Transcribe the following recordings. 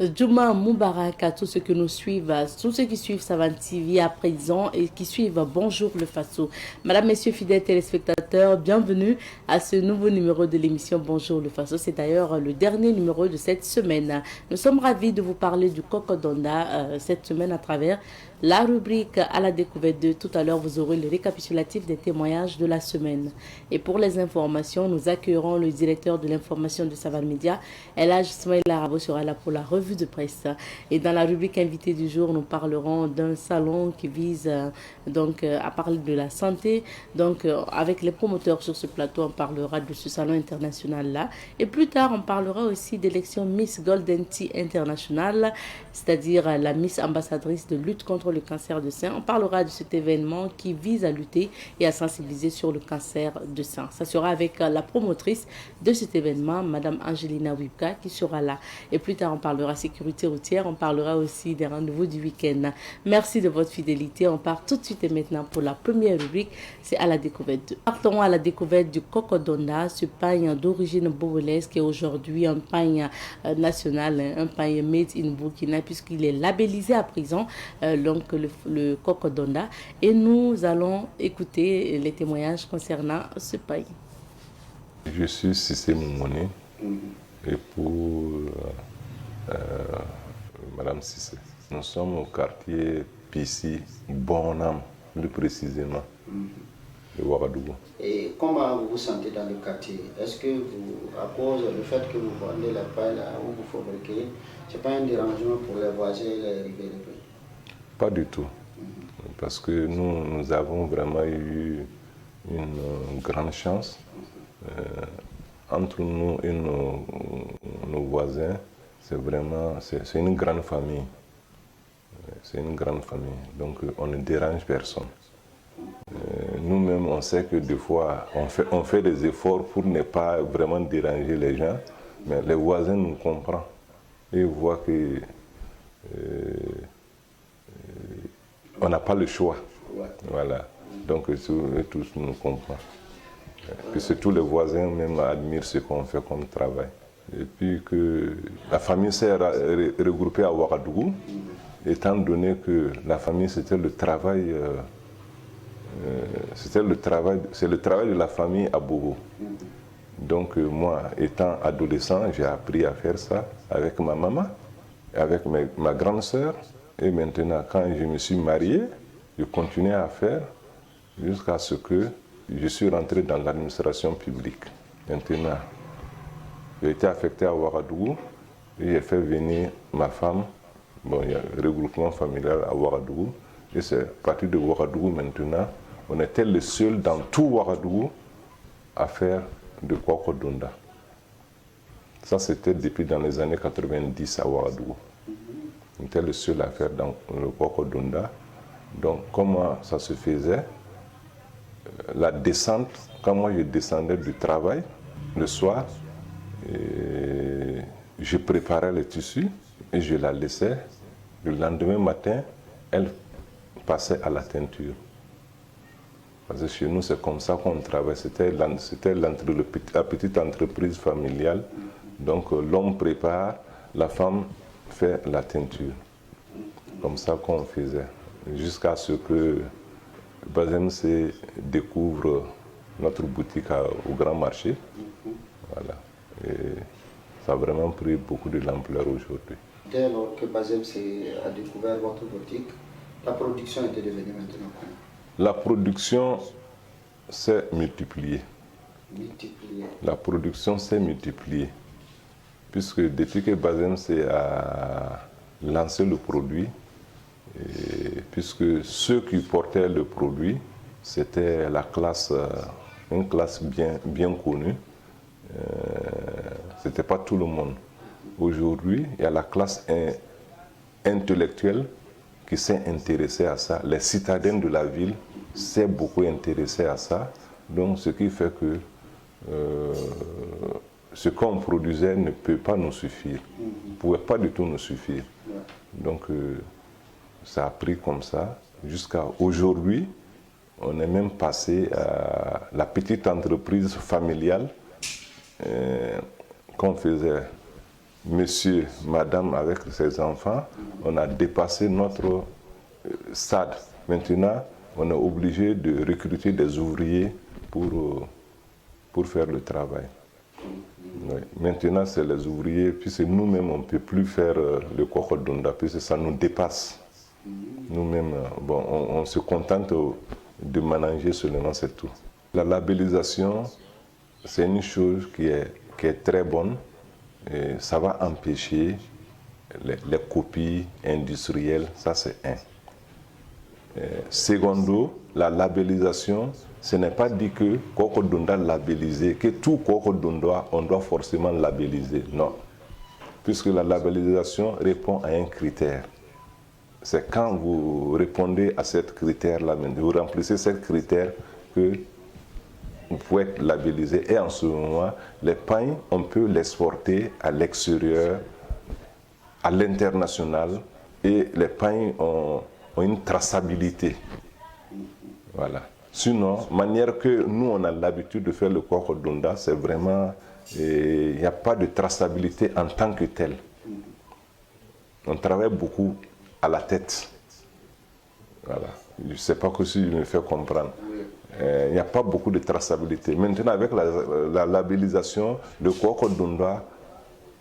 Juma Moubarak à tous ceux qui nous suivent, tous ceux qui suivent Savane TV à présent et qui suivent Bonjour le Faso. Madame, Messieurs, fidèles téléspectateurs, bienvenue à ce nouveau numéro de l'émission Bonjour le Faso. C'est d'ailleurs le dernier numéro de cette semaine. Nous sommes ravis de vous parler du Kokodonda cette semaine à travers la rubrique à la découverte de tout à l'heure. Vous aurez le récapitulatif des témoignages de la semaine. Et pour les informations, nous accueillerons le directeur de l'information de Savane Média, Elhadj Ismaïla Rabo, sera là pour la revue de presse. Et dans la rubrique invité du jour, nous parlerons d'un salon qui vise à parler de la santé. Avec les promoteurs sur ce plateau, on parlera de ce salon international-là. Et plus tard, on parlera aussi d'élection Miss Golden Tea International, c'est-à-dire la Miss ambassadrice de lutte contre le cancer de sein. On parlera de cet événement qui vise à lutter et à sensibiliser sur le cancer de sein. Ça sera avec la promotrice de cet événement, Madame Angelina Wibka, qui sera là. Et plus tard, on parlera sécurité routière. On parlera aussi des rendez-vous du week-end. Merci de votre fidélité. On part tout de suite et maintenant pour la première rubrique. C'est à la découverte. Partons à la découverte du Kokodonda, ce pain d'origine bobolaise qui est aujourd'hui un pain national, un pain made in Burkina, puisqu'il est labellisé à présent, le Kokodonda. Et nous allons écouter les témoignages concernant ce pain. Je suis Cissé Moumouni et pour Madame Cissé. Nous sommes au quartier Pissi, Bonham, plus précisément, de Ouagadougou. Et comment vous vous sentez dans le quartier? Est-ce que à cause du fait que vous vendez la paille là où vous fabriquez, ce n'est pas un dérangement pour les voisins et les riverains? Pas du tout. Parce que nous avons vraiment eu une grande chance. Entre nous et nos voisins, c'est une grande famille. C'est une grande famille. Donc on ne dérange personne. Nous-mêmes, on sait que des fois, on fait des efforts pour ne pas vraiment déranger les gens, mais les voisins nous comprennent. Ils voient que on n'a pas le choix. Voilà. Donc tous nous comprennent. Que tous les voisins même admirent ce qu'on fait comme travail. Et puis que la famille s'est regroupée à Ouagadougou, étant donné que la famille c'était le travail, c'est le travail de la famille à Bobo. Donc moi, étant adolescent, j'ai appris à faire ça avec ma maman, avec ma grande sœur. Et maintenant, quand je me suis marié, je continuais à faire jusqu'à ce que je suis rentré dans l'administration publique. Maintenant, j'ai été affecté à Ouagadougou et j'ai fait venir ma femme. Bon, il y a un regroupement familial à Ouagadougou. Et c'est à partir de Ouagadougou maintenant, on était les seuls dans tout Ouagadougou à faire de Kokodonda. Ça, c'était depuis dans les années 90 à Ouagadougou. On était les seuls à faire dans le Kokodonda. Donc, comment ça se faisait? La descente, quand moi je descendais du travail, le soir, je préparais les tissus et je la laissais. Le lendemain matin, elle passait à la teinture. Parce que chez nous, c'est comme ça qu'on travaille. C'était la petite entreprise familiale. Donc l'homme prépare, la femme fait la teinture. Comme ça qu'on faisait. Jusqu'à ce que Bazem découvre notre boutique au Grand Marché. Voilà. Et ça a vraiment pris beaucoup de l'ampleur aujourd'hui. Dès lors que Bazem a découvert votre boutique, la production était devenue maintenant comment? La production s'est multipliée. La production s'est multipliée. Puisque depuis que Bazem a lancé le produit, puisque ceux qui portaient le produit, c'était la classe, une classe bien connue. Ce n'était pas tout le monde. Aujourd'hui, il y a la classe intellectuelle qui s'est intéressée à ça. Les citadins de la ville s'est beaucoup intéressés à ça. Donc, ce qui fait que ce qu'on produisait ne peut pas nous suffire. Ne pouvait pas du tout nous suffire. Donc, ça a pris comme ça jusqu'à aujourd'hui. On est même passé à la petite entreprise familiale qu'on faisait monsieur, madame avec ses enfants, on a dépassé notre stade. Maintenant, on est obligé de recruter des ouvriers pour faire le travail. Oui. Maintenant, c'est les ouvriers, puisque nous-mêmes, on ne peut plus faire le Kokodonda, puisque ça nous dépasse. Nous-mêmes, bon, on se contente de manager seulement, c'est tout. La labellisation, c'est une chose qui est très bonne. Et ça va empêcher les copies industrielles, ça c'est un. Secondo, la labellisation, ce n'est pas dit que Kokodonda labellisé, que tout Kokodonda, on doit forcément labelliser. Non. Puisque la labellisation répond à un critère. C'est quand vous répondez à ce critère-là, vous remplissez ce critère que vous pouvez être labellisé. Et en ce moment, les pains, on peut l'exporter à l'extérieur, à l'international. Et les pains ont une traçabilité. Voilà. Sinon, manière que nous, on a l'habitude de faire le Kokodonda, c'est vraiment, il n'y a pas de traçabilité en tant que tel. On travaille beaucoup à la tête. Voilà. Je ne sais pas si je me fais comprendre. Il n'y a pas beaucoup de traçabilité. Maintenant, avec la labellisation, le Kokodonda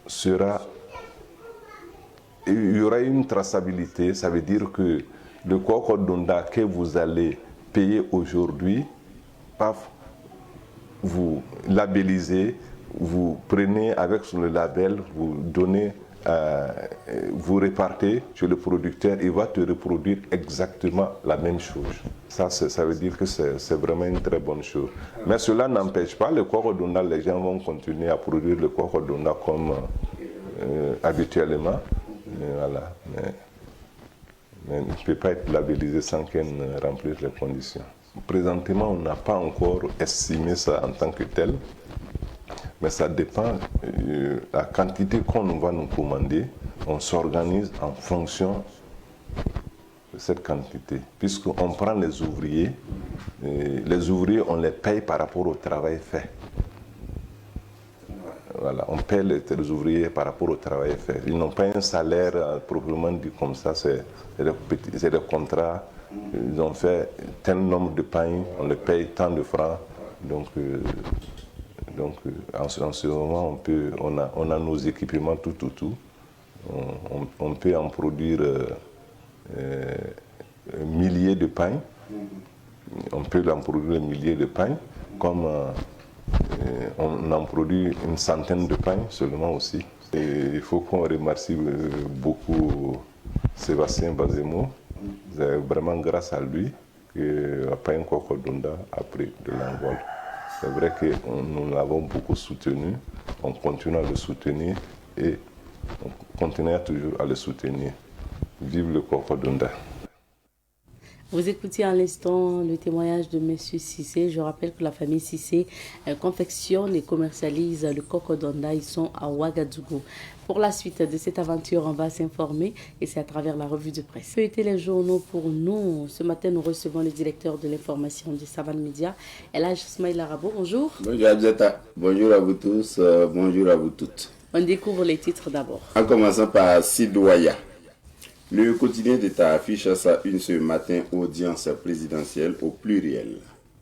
sera... Il y aura une traçabilité, ça veut dire que le Kokodonda que vous allez payer aujourd'hui, paf, vous labellisez, vous prenez avec le label, vous donnez, vous répartez chez le producteur, il va te reproduire exactement la même chose. Ça veut dire que c'est vraiment une très bonne chose. Mais cela n'empêche pas le Kokodonda, les gens vont continuer à produire le Kokodonda comme habituellement. Voilà. Mais il ne peut pas être labellisé sans qu'elle remplisse les conditions. Présentement, on n'a pas encore estimé ça en tant que tel, mais ça dépend de la quantité qu'on va nous commander. On s'organise en fonction de cette quantité. Puisqu'on prend les ouvriers on les paye par rapport au travail fait. Voilà, on paie les ouvriers par rapport au travail fait. Ils n'ont pas un salaire proprement dit comme ça, c'est des contrats. Ils ont fait tel nombre de pains, on les paye tant de francs. Donc en ce moment, on a nos équipements tout. On peut en produire milliers de pains. On peut en produire milliers de pains, comme on en produit une centaine de pains seulement aussi. Et il faut qu'on remercie beaucoup Sébastien Bazemo. C'est vraiment grâce à lui que la pain Kokodonda a pris de l'envol. C'est vrai que nous l'avons beaucoup soutenu, on continue à le soutenir et on continue toujours à le soutenir. Vive le Kokodonda. Vous écoutez à l'instant le témoignage de M. Cissé. Je rappelle que la famille Cissé confectionne et commercialise le Kokodonda. Ils sont à Ouagadougou. Pour la suite de cette aventure, on va s'informer et c'est à travers la revue de presse. Feuilleter les journaux pour nous. Ce matin, nous recevons le directeur de l'information du Savane Média, Elhaj Smaïl Arabo. Bonjour. Bonjour Abzeta. Bonjour à vous tous. Bonjour à vous toutes. On découvre les titres d'abord. En commençant par Sidouaya. Le quotidien d'État affiche à sa une ce matin audience présidentielle au pluriel.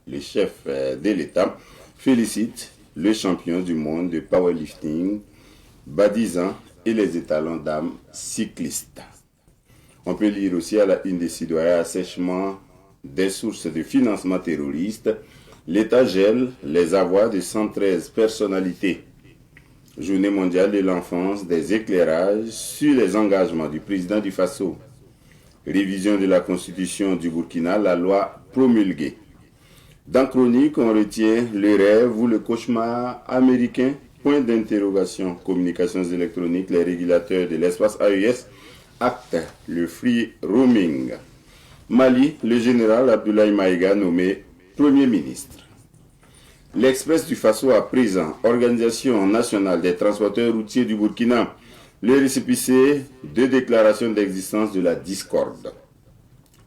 Le chef de l'État félicite le champion du monde de powerlifting, Badizan et les étalons dames cyclistes. On peut lire aussi à la une des Sidouaya assèchement des sources de financement terroriste. L'État gèle les avoirs de 113 personnalités. Journée mondiale de l'enfance, des éclairages sur les engagements du président du Faso. Révision de la constitution du Burkina, la loi promulguée. Dans Chronique, on retient le rêve ou le cauchemar américain. Point d'interrogation. Communications électroniques, les régulateurs de l'espace AES actent le free roaming. Mali, le général Abdoulaye Maïga nommé Premier ministre. L'Express du Faso à présent, Organisation nationale des transporteurs routiers du Burkina, le récépissé de déclaration d'existence de la discorde.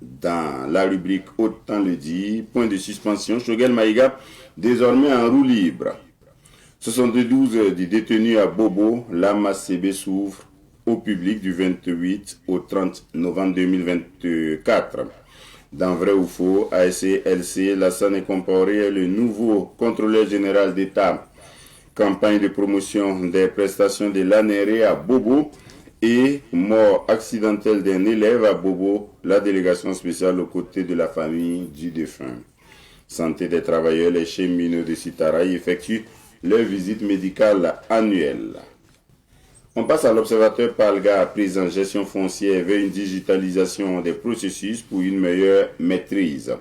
Dans la rubrique Autant le dit, point de suspension, Choguel Maïga, désormais en roue libre. 72 du détenu à Bobo, l'AMACB s'ouvre au public du 28 au 30 novembre 2024. Dans Vrai ou Faux, ASC-LC, Lassane Compaoré est le nouveau contrôleur général d'État. Campagne de promotion des prestations de l'ANERE à Bobo et mort accidentelle d'un élève à Bobo, la délégation spéciale aux côtés de la famille du défunt. Santé des travailleurs, les cheminots de Sitaraï effectuent leur visite médicale annuelle. On passe à l'observateur Palga, prise en gestion foncière vers une digitalisation des processus pour une meilleure maîtrise.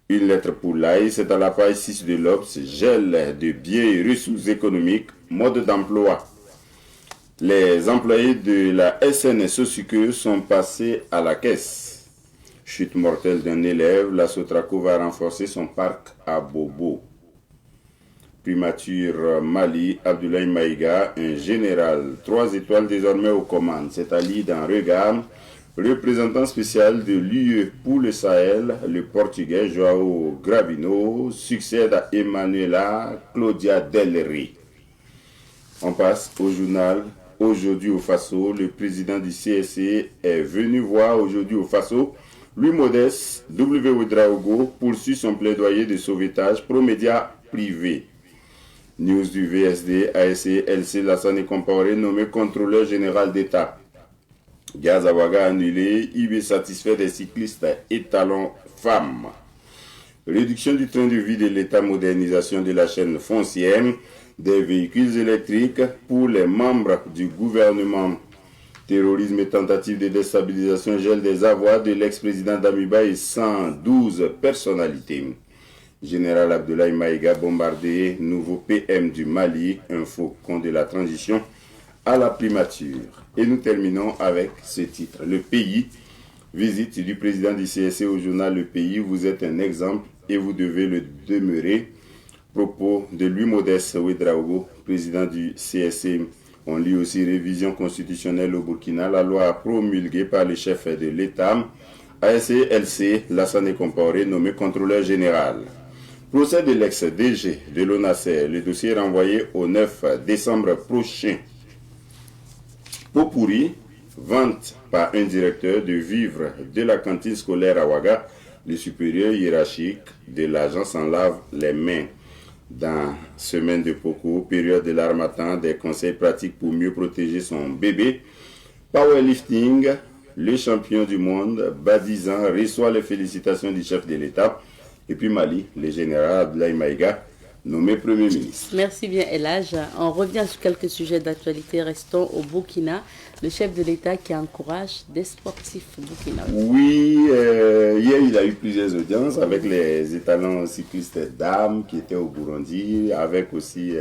Une lettre pour l'AI, c'est à la page 6 de l'Obs, gel de biens et ressources économiques, mode d'emploi. Les employés de la SNSOSUCE sont passés à la caisse. Chute mortelle d'un élève, la Sotraco va renforcer son parc à Bobo. Primature Mali, Abdoulaye Maïga, un général 3 étoiles désormais aux commandes. C'est à lire dans Regard, représentant spécial de l'UE pour le Sahel, le portugais Joao Gravino succède à Emanuela Claudia Del Rey. On passe au journal Aujourd'hui au Faso. Le président du CSC est venu voir aujourd'hui au Faso. Louis Modeste W. Ouedraogo poursuit son plaidoyer de sauvetage pro médias privés. News du VSD, ASC, LC, Lassane Compaoré nommé contrôleur général d'État. Gazawaga annulé, IB satisfait des cyclistes étalons femmes. Réduction du train de vie de l'État, modernisation de la chaîne foncière, des véhicules électriques pour les membres du gouvernement. Terrorisme et tentative de déstabilisation, gel des avoirs de l'ex-président d'Amiba et 112 personnalités. Général Abdoulaye Maïga bombardé, nouveau PM du Mali, un faucon de la transition à la primature. Et nous terminons avec ce titre. Le pays, visite du président du CSC au journal Le Pays. Vous êtes un exemple et vous devez le demeurer. Propos de Louis Modeste Ouedraogo, président du CSC. On lit aussi révision constitutionnelle au Burkina, la loi promulguée par le chef de l'État. ASC-LC, Lassane Compaoré, nommé contrôleur général. Procès de l'ex-DG de l'ONASER, le dossier est renvoyé au 9 décembre prochain. Pot pourri, vente par un directeur de vivres de la cantine scolaire à Ouaga, le supérieur hiérarchique de l'agence en lave les mains. Dans semaine de Poko, période de l'Harmattan, des conseils pratiques pour mieux protéger son bébé. Powerlifting, le champion du monde, Badizan, reçoit les félicitations du chef de l'État. Et puis Mali, le général Abdoulaye Maïga, nommé Premier ministre. Merci bien Elhaj. On revient sur quelques sujets d'actualité. Restons au Burkina. Le chef de l'État qui encourage des sportifs burkinabés. Oui, hier il a eu plusieurs audiences avec les étalons cyclistes dames qui étaient au Burundi, avec aussi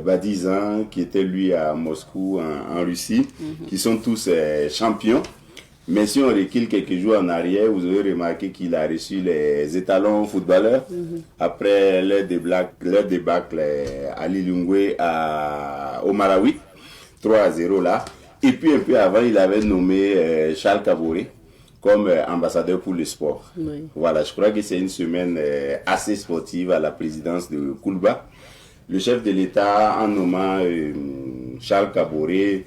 Badizan qui était lui à Moscou en Russie, qui sont tous champions. Mais si on recule quelques jours en arrière, vous avez remarqué qu'il a reçu les étalons footballeurs après leur débâcle à Lilongwe au Malawi, 3-0 là. Et puis un peu avant, il avait nommé Charles Kaboré comme ambassadeur pour le sport. Oui. Voilà, je crois que c'est une semaine assez sportive à la présidence de Koulba. Le chef de l'État, en nommant Charles Kaboré,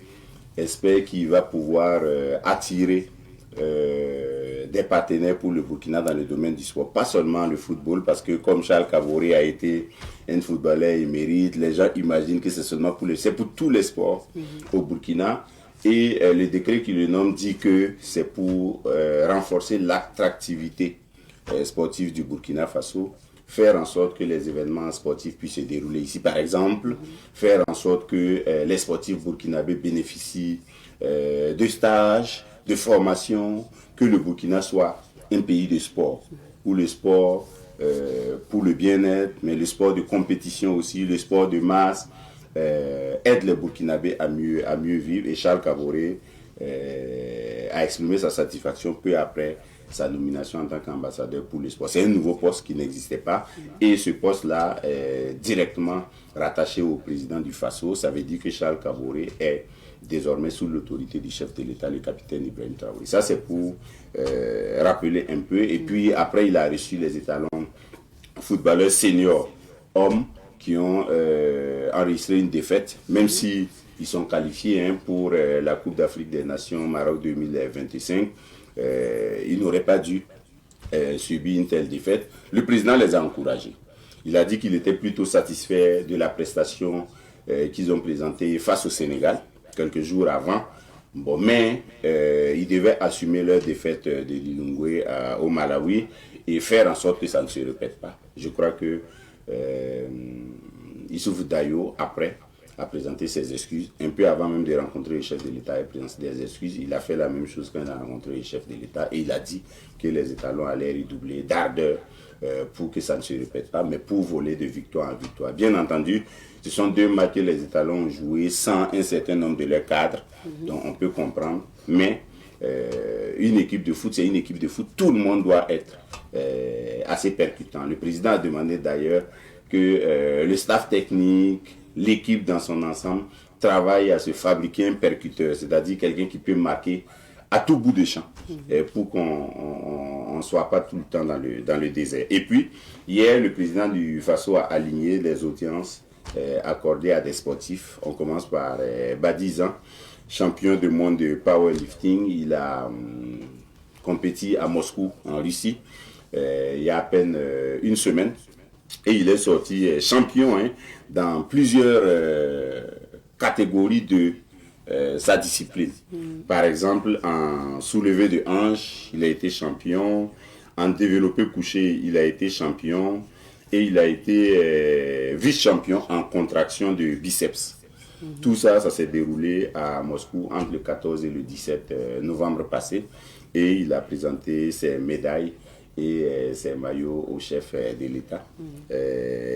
espère qu'il va pouvoir attirer des partenaires pour le Burkina dans le domaine du sport. Pas seulement le football, parce que comme Charles Kaboré a été un footballeur émérite, les gens imaginent que c'est seulement c'est pour tous les sports au Burkina. Et le décret qui le nomme dit que c'est pour renforcer l'attractivité sportive du Burkina Faso, faire en sorte que les événements sportifs puissent se dérouler ici. Par exemple, faire en sorte que les sportifs burkinabés bénéficient de stages, de formation, que le Burkina soit un pays de sport. Pour le sport, pour le bien-être, mais le sport de compétition aussi, le sport de masse, aide les Burkinabés à mieux vivre. Et Charles Kaboré a exprimé sa satisfaction peu après sa nomination en tant qu'ambassadeur pour le sport. C'est un nouveau poste qui n'existait pas et ce poste-là est directement rattaché au président du Faso. Ça veut dire que Charles Kaboré est désormais sous l'autorité du chef de l'État, le capitaine Ibrahim Traoré. Ça, c'est pour rappeler un peu. Et puis après, il a reçu les étalons footballeurs seniors, hommes, qui ont enregistré une défaite, même si ils sont qualifiés pour la Coupe d'Afrique des Nations Maroc 2025. Ils n'auraient pas dû subir une telle défaite. Le président les a encouragés. Il a dit qu'il était plutôt satisfait de la prestation qu'ils ont présentée face au Sénégal, quelques jours avant. Bon, mais ils devaient assumer leur défaite de Lilongwe au Malawi et faire en sorte que ça ne se répète pas. Je crois que Issoufou Dayo, après, a présenté ses excuses. Un peu avant même de rencontrer le chef de l'État et présenter des excuses, il a fait la même chose quand il a rencontré le chef de l'État et il a dit que les étalons allaient redoubler d'ardeur pour que ça ne se répète pas, mais pour voler de victoire en victoire. Bien entendu, ce sont 2 matchs que les étalons ont joués sans un certain nombre de leurs cadres, donc on peut comprendre, mais une équipe de foot, c'est une équipe de foot, tout le monde doit être assez percutant. Le président a demandé d'ailleurs que le staff technique, l'équipe dans son ensemble, travaille à se fabriquer un percuteur, c'est-à-dire quelqu'un qui peut marquer à tout bout de champ, pour qu'on ne soit pas tout le temps dans le désert. Et puis, hier, le président du FASO a aligné les audiences accordées à des sportifs. On commence par Badizan, champion du monde de powerlifting. Il a compétit à Moscou, en Russie, il y a à peine une semaine. Et il est sorti champion dans plusieurs catégories de sa discipline. Par exemple, en soulevé de hanche, il a été champion. En développé couché, il a été champion. Et il a été vice-champion en contraction de biceps. Tout ça, ça s'est déroulé à Moscou entre le 14 et le 17 novembre passé. Et il a présenté ses médailles et ses maillots au chef de l'État,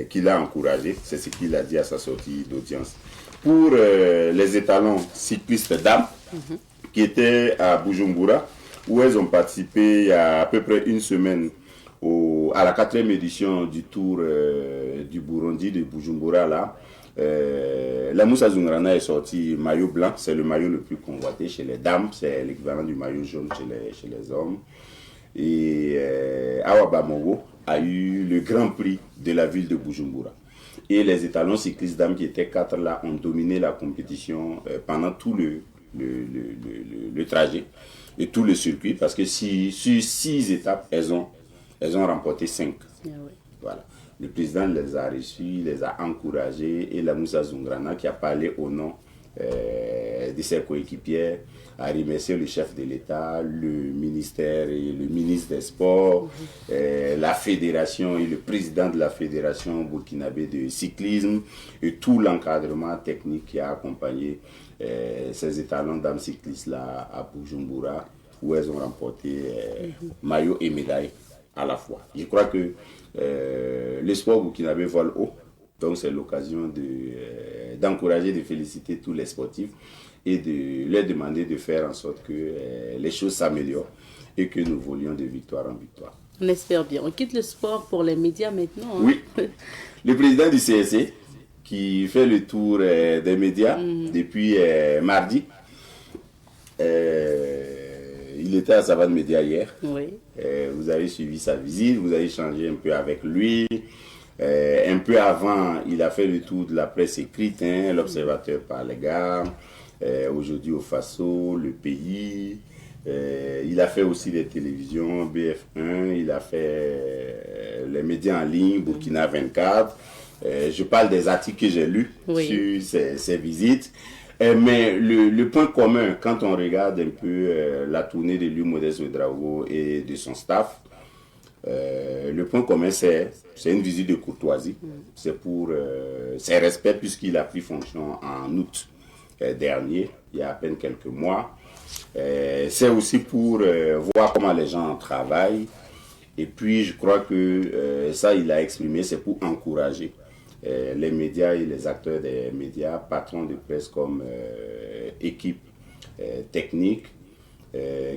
qui l'a encouragé. C'est ce qu'il a dit à sa sortie d'audience. Pour les étalons cyclistes dames, qui étaient à Bujumbura, où elles ont participé il y a à peu près une semaine à la 4e édition du Tour du Burundi de Bujumbura. Là, la Moussa Zungrana est sortie maillot blanc, c'est le maillot le plus convoité chez les dames, c'est l'équivalent du maillot jaune chez les hommes. Et Awa Bamongo a eu le grand prix de la ville de Bujumbura. Et les étalons cyclistes dames qui étaient 4 là ont dominé la compétition pendant tout le trajet et tout le circuit, parce que sur 6 étapes, elles ont remporté 5. Ah oui. Voilà. Le président les a reçus, les a encouragés, et la Moussa Zungrana, qui a parlé au nom de ses coéquipières, a remercié le chef de l'État, le ministère et le ministre des Sports, la fédération et le président de la fédération burkinabé de cyclisme et tout l'encadrement technique qui a accompagné ces étalons dames cyclistes là à Bujumbura, où elles ont remporté maillot et médaille à la fois. Je crois que le sport burkinabé vole haut, donc c'est l'occasion d'encourager, de féliciter tous les sportifs et de leur demander de faire en sorte que les choses s'améliorent et que nous volions de victoire en victoire. On espère bien. On quitte le sport pour les médias maintenant. Oui. Le président du CSC, qui fait le tour des médias depuis mardi, il était à Savane Média hier. Oui. Vous avez suivi sa visite, vous avez échangé un peu avec lui. Un peu avant, il a fait le tour de la presse écrite, l'Observateur par les gars. Aujourd'hui au Faso, Le Pays. Il a fait aussi des télévisions, BF1, il a fait les médias en ligne, Burkina 24. Je parle des articles que j'ai lus sur ces visites. Mais le point commun, quand on regarde un peu la tournée de lui, Modeste Ouedraogo, et de son staff, le point commun, c'est une visite de courtoisie. C'est pour ses respects, puisqu'il a pris fonction en août dernier, il y a à peine quelques mois. C'est aussi pour voir comment les gens travaillent. Et puis, je crois que ça, il a exprimé, c'est pour encourager les médias et les acteurs des médias, patrons de presse comme équipe technique,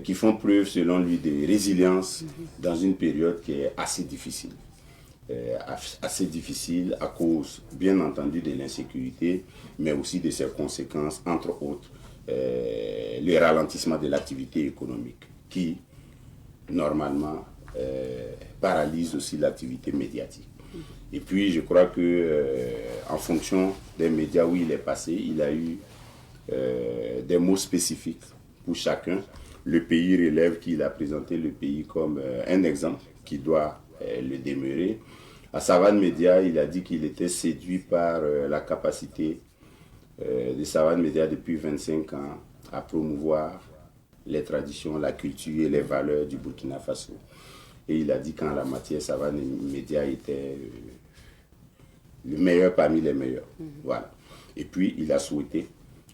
qui font preuve, selon lui, de résilience dans une période qui est assez difficile. Assez difficile à cause, bien entendu, de l'insécurité, mais aussi de ses conséquences, entre autres, le ralentissement de l'activité économique, qui, normalement, paralyse aussi l'activité médiatique. Et puis, je crois que en fonction des médias où il est passé, il a eu des mots spécifiques pour chacun. Le pays relève qu'il a présenté le pays comme un exemple qui doit le demeurer. À Savane Média, il a dit qu'il était séduit par la capacité de Savane Média depuis 25 ans à promouvoir les traditions, la culture et les valeurs du Burkina Faso. Et il a dit qu'en la matière, Savane Média était le meilleur parmi les meilleurs. Voilà. Et puis, il a souhaité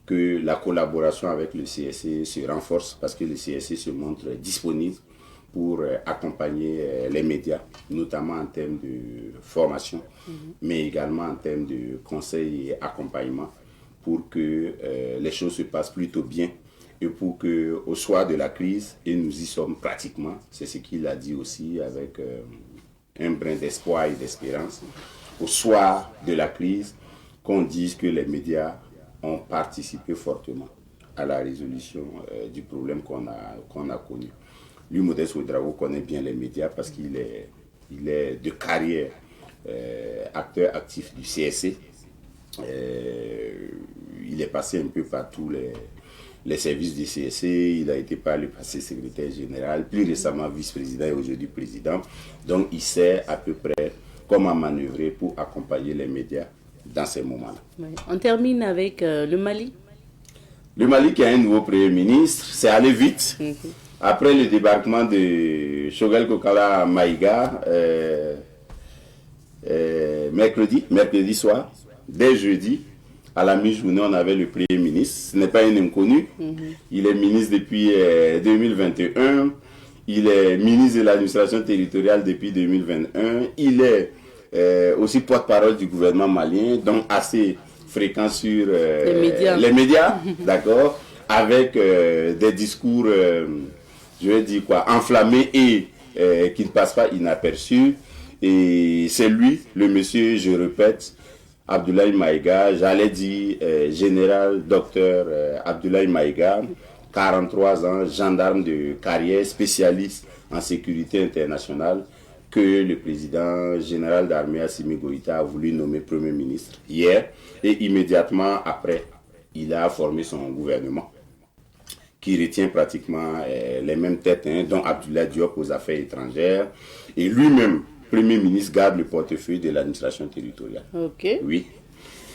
que la collaboration avec le CSC se renforce parce que le CSC se montre disponible pour accompagner les médias, notamment en termes de formation, mais également en termes de conseil et accompagnement pour que les choses se passent plutôt bien et pour qu'au soir de la crise, et nous y sommes pratiquement, c'est ce qu'il a dit aussi avec un brin d'espoir et d'espérance, au soir de la crise, qu'on dise que les médias ont participé fortement à la résolution du problème qu'on a connu. Lui, Modeste Ouedraogo, connaît bien les médias parce qu'il est de carrière acteur actif du CSC. Il est passé un peu par tous les services du CSC, il a été par le passé secrétaire général, plus récemment vice-président et aujourd'hui président. Donc il sait à peu près comment manœuvrer pour accompagner les médias dans ces moments-là. Oui. On termine avec le Mali. Le Mali qui a un nouveau Premier ministre, c'est allé vite. Après le débarquement de Choguel Kokala Maïga, mercredi soir, dès jeudi, à la mi-journée, on avait le Premier ministre. Ce n'est pas un inconnu. Il est ministre depuis 2021. Il est ministre de l'administration territoriale depuis 2021. Il est aussi porte-parole du gouvernement malien, donc assez fréquent sur les médias, d'accord, avec des discours, je vais dire quoi, enflammés et qui ne passent pas inaperçus. Et c'est lui, le monsieur, je répète, Abdoulaye Maïga, j'allais dire général docteur Abdoulaye Maïga, 43 ans, gendarme de carrière, spécialiste en sécurité internationale, que le président général d'armée Assimi Goïta a voulu nommer Premier ministre hier. Et immédiatement après, il a formé son gouvernement, qui retient pratiquement les mêmes têtes, dont Abdoulaye Diop aux affaires étrangères. Et lui-même, Premier ministre, garde le portefeuille de l'administration territoriale. Ok. Oui.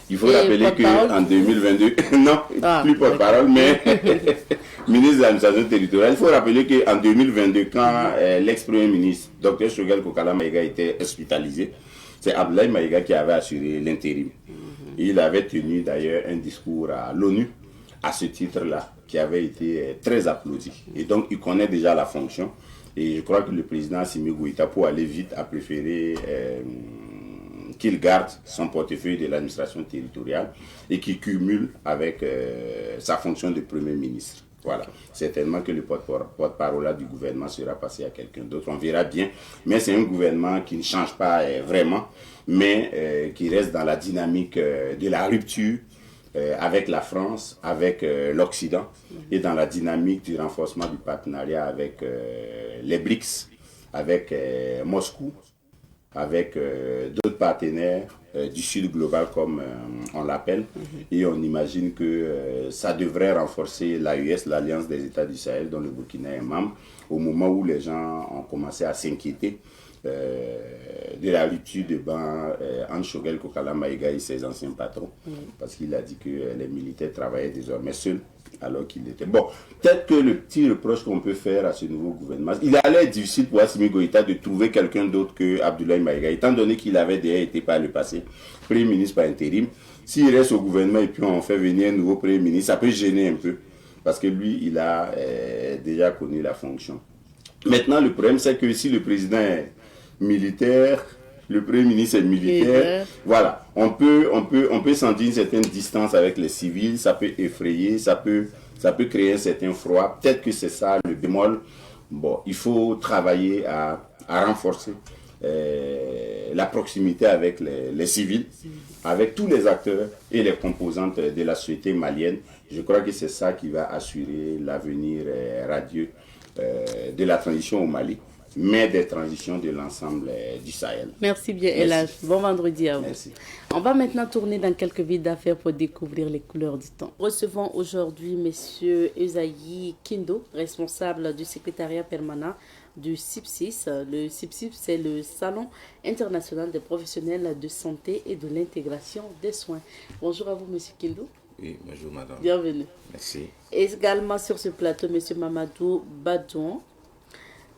Il faut rappeler qu'en 2022, non, plus porte-parole, mais ministre de l'administration territoriale, il faut rappeler qu'en 2022, quand l'ex-premier ministre, Dr Choguel Kokala Maïga, était hospitalisé, c'est Abdoulaye Maïga qui avait assuré l'intérim. Il avait tenu d'ailleurs un discours à l'ONU à ce titre-là, qui avait été très applaudi. Et donc, il connaît déjà la fonction. Et je crois que le président Assimi Goïta, pour aller vite, a préféré qu'il garde son portefeuille de l'administration territoriale et qu'il cumule avec sa fonction de Premier ministre. Voilà. Certainement que le porte-parole du gouvernement sera passé à quelqu'un d'autre. On verra bien. Mais c'est un gouvernement qui ne change pas vraiment, mais qui reste dans la dynamique de la rupture avec la France, avec l'Occident, et dans la dynamique du renforcement du partenariat avec les BRICS, avec Moscou, avec d'autres partenaires du Sud global comme on l'appelle. Et on imagine que ça devrait renforcer l'AES, l'Alliance des États du Sahel, dont le Burkina est membre, au moment où les gens ont commencé à s'inquiéter de la rupture de ban entre Choguel Kokala Maïga et ses anciens patrons, parce qu'il a dit que les militaires travaillaient désormais seuls alors qu'il était. Bon, peut-être que le petit reproche qu'on peut faire à ce nouveau gouvernement, il allait être difficile pour Assimi Goïta de trouver quelqu'un d'autre que Abdoulaye Maïga, étant donné qu'il avait déjà été par le passé Premier ministre par intérim. S'il reste au gouvernement et puis on fait venir un nouveau Premier ministre, ça peut gêner un peu, parce que lui, il a déjà connu la fonction. Maintenant, le problème, c'est que si le président est militaire, le Premier ministre est militaire, voilà, on peut sentir une certaine distance avec les civils, ça peut effrayer, ça peut créer un certain froid. Peut-être que c'est ça le bémol. Bon, il faut travailler à renforcer la proximité avec les civils, avec tous les acteurs et les composantes de la société malienne. Je crois que c'est ça qui va assurer l'avenir radieux de la transition au Mali. mais des transitions de l'ensemble du Sahel. Merci bien, Elage. Bon vendredi à vous. Merci. On va maintenant tourner dans quelques villes d'affaires pour découvrir les couleurs du temps. Recevons aujourd'hui M. Esayi Kindo, responsable du secrétariat permanent du CIPSIS. Le CIPSIS, c'est le Salon international des professionnels de santé et de l'intégration des soins. Bonjour à vous, M. Kindo. Oui, bonjour madame. Bienvenue. Merci. Et également sur ce plateau, M. Mamadou Badouan.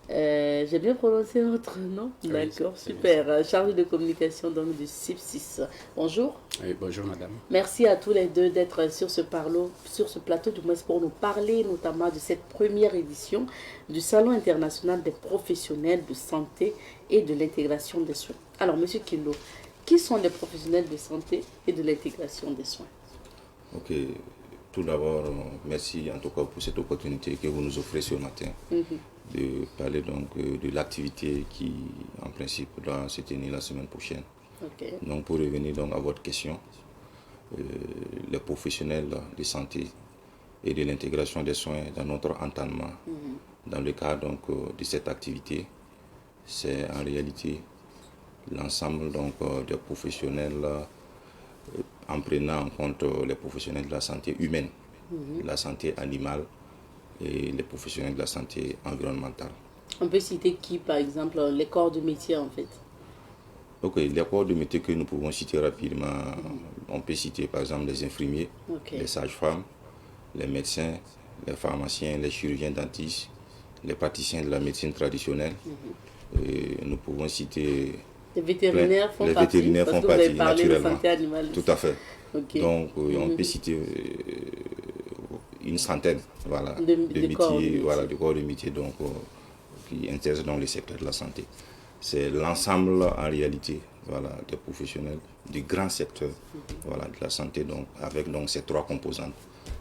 J'ai bien prononcé votre nom. Oui, d'accord, c'est super. Chargé de communication donc, du CIPSIS. Bonjour. Oui, bonjour madame. Merci à tous les deux d'être sur ce plateau du moins pour nous parler notamment de cette première édition du Salon international des professionnels de santé et de l'intégration des soins. Alors, M. Kilo, qui sont les professionnels de santé et de l'intégration des soins? Ok, tout d'abord, merci en tout cas pour cette opportunité que vous nous offrez ce matin de parler donc de l'activité qui, en principe, doit se tenir la semaine prochaine. Okay. Donc, pour revenir donc à votre question, les professionnels de santé et de l'intégration des soins dans notre entendement, dans le cadre donc de cette activité, c'est en réalité l'ensemble donc des professionnels en prenant en compte les professionnels de la santé humaine, la santé animale et les professionnels de la santé environnementale. On peut citer qui, par exemple, les corps de métier en fait? Ok, les corps de métier que nous pouvons citer rapidement, on peut citer par exemple les infirmiers, les sages-femmes, les médecins, les pharmaciens, les chirurgiens dentistes, les praticiens de la médecine traditionnelle. Et nous pouvons citer... Les vétérinaires font les partie, vétérinaires parce font que vous avez partie, parlé de naturellement. santé animale. Tout à fait. Okay. Donc, on peut citer une centaine voilà, de métiers, voilà, de corps de métier donc, qui intéressent dans le secteur de la santé. C'est l'ensemble, en réalité, voilà, des professionnels du grand secteur voilà, de la santé, donc, avec donc, ces trois composantes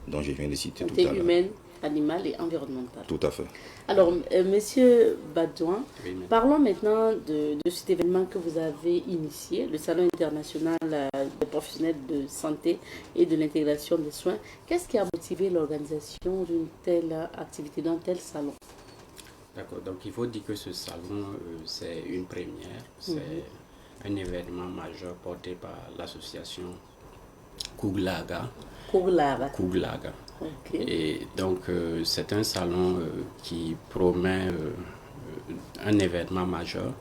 dont je viens de citer tout à l'heure. Santé humaine, animale et environnementale. Tout à fait. Alors, Monsieur Badouan, oui, parlons maintenant de cet événement que vous avez initié, le Salon international des professionnels de santé et de l'intégration des soins. Qu'est-ce qui a motivé l'organisation d'une telle activité, d'un tel salon? D'accord, donc il faut dire que ce salon, c'est une première, c'est un événement majeur porté par l'association Kouglaga. Kouglaga. Okay. Et donc c'est un salon qui promet un événement majeur.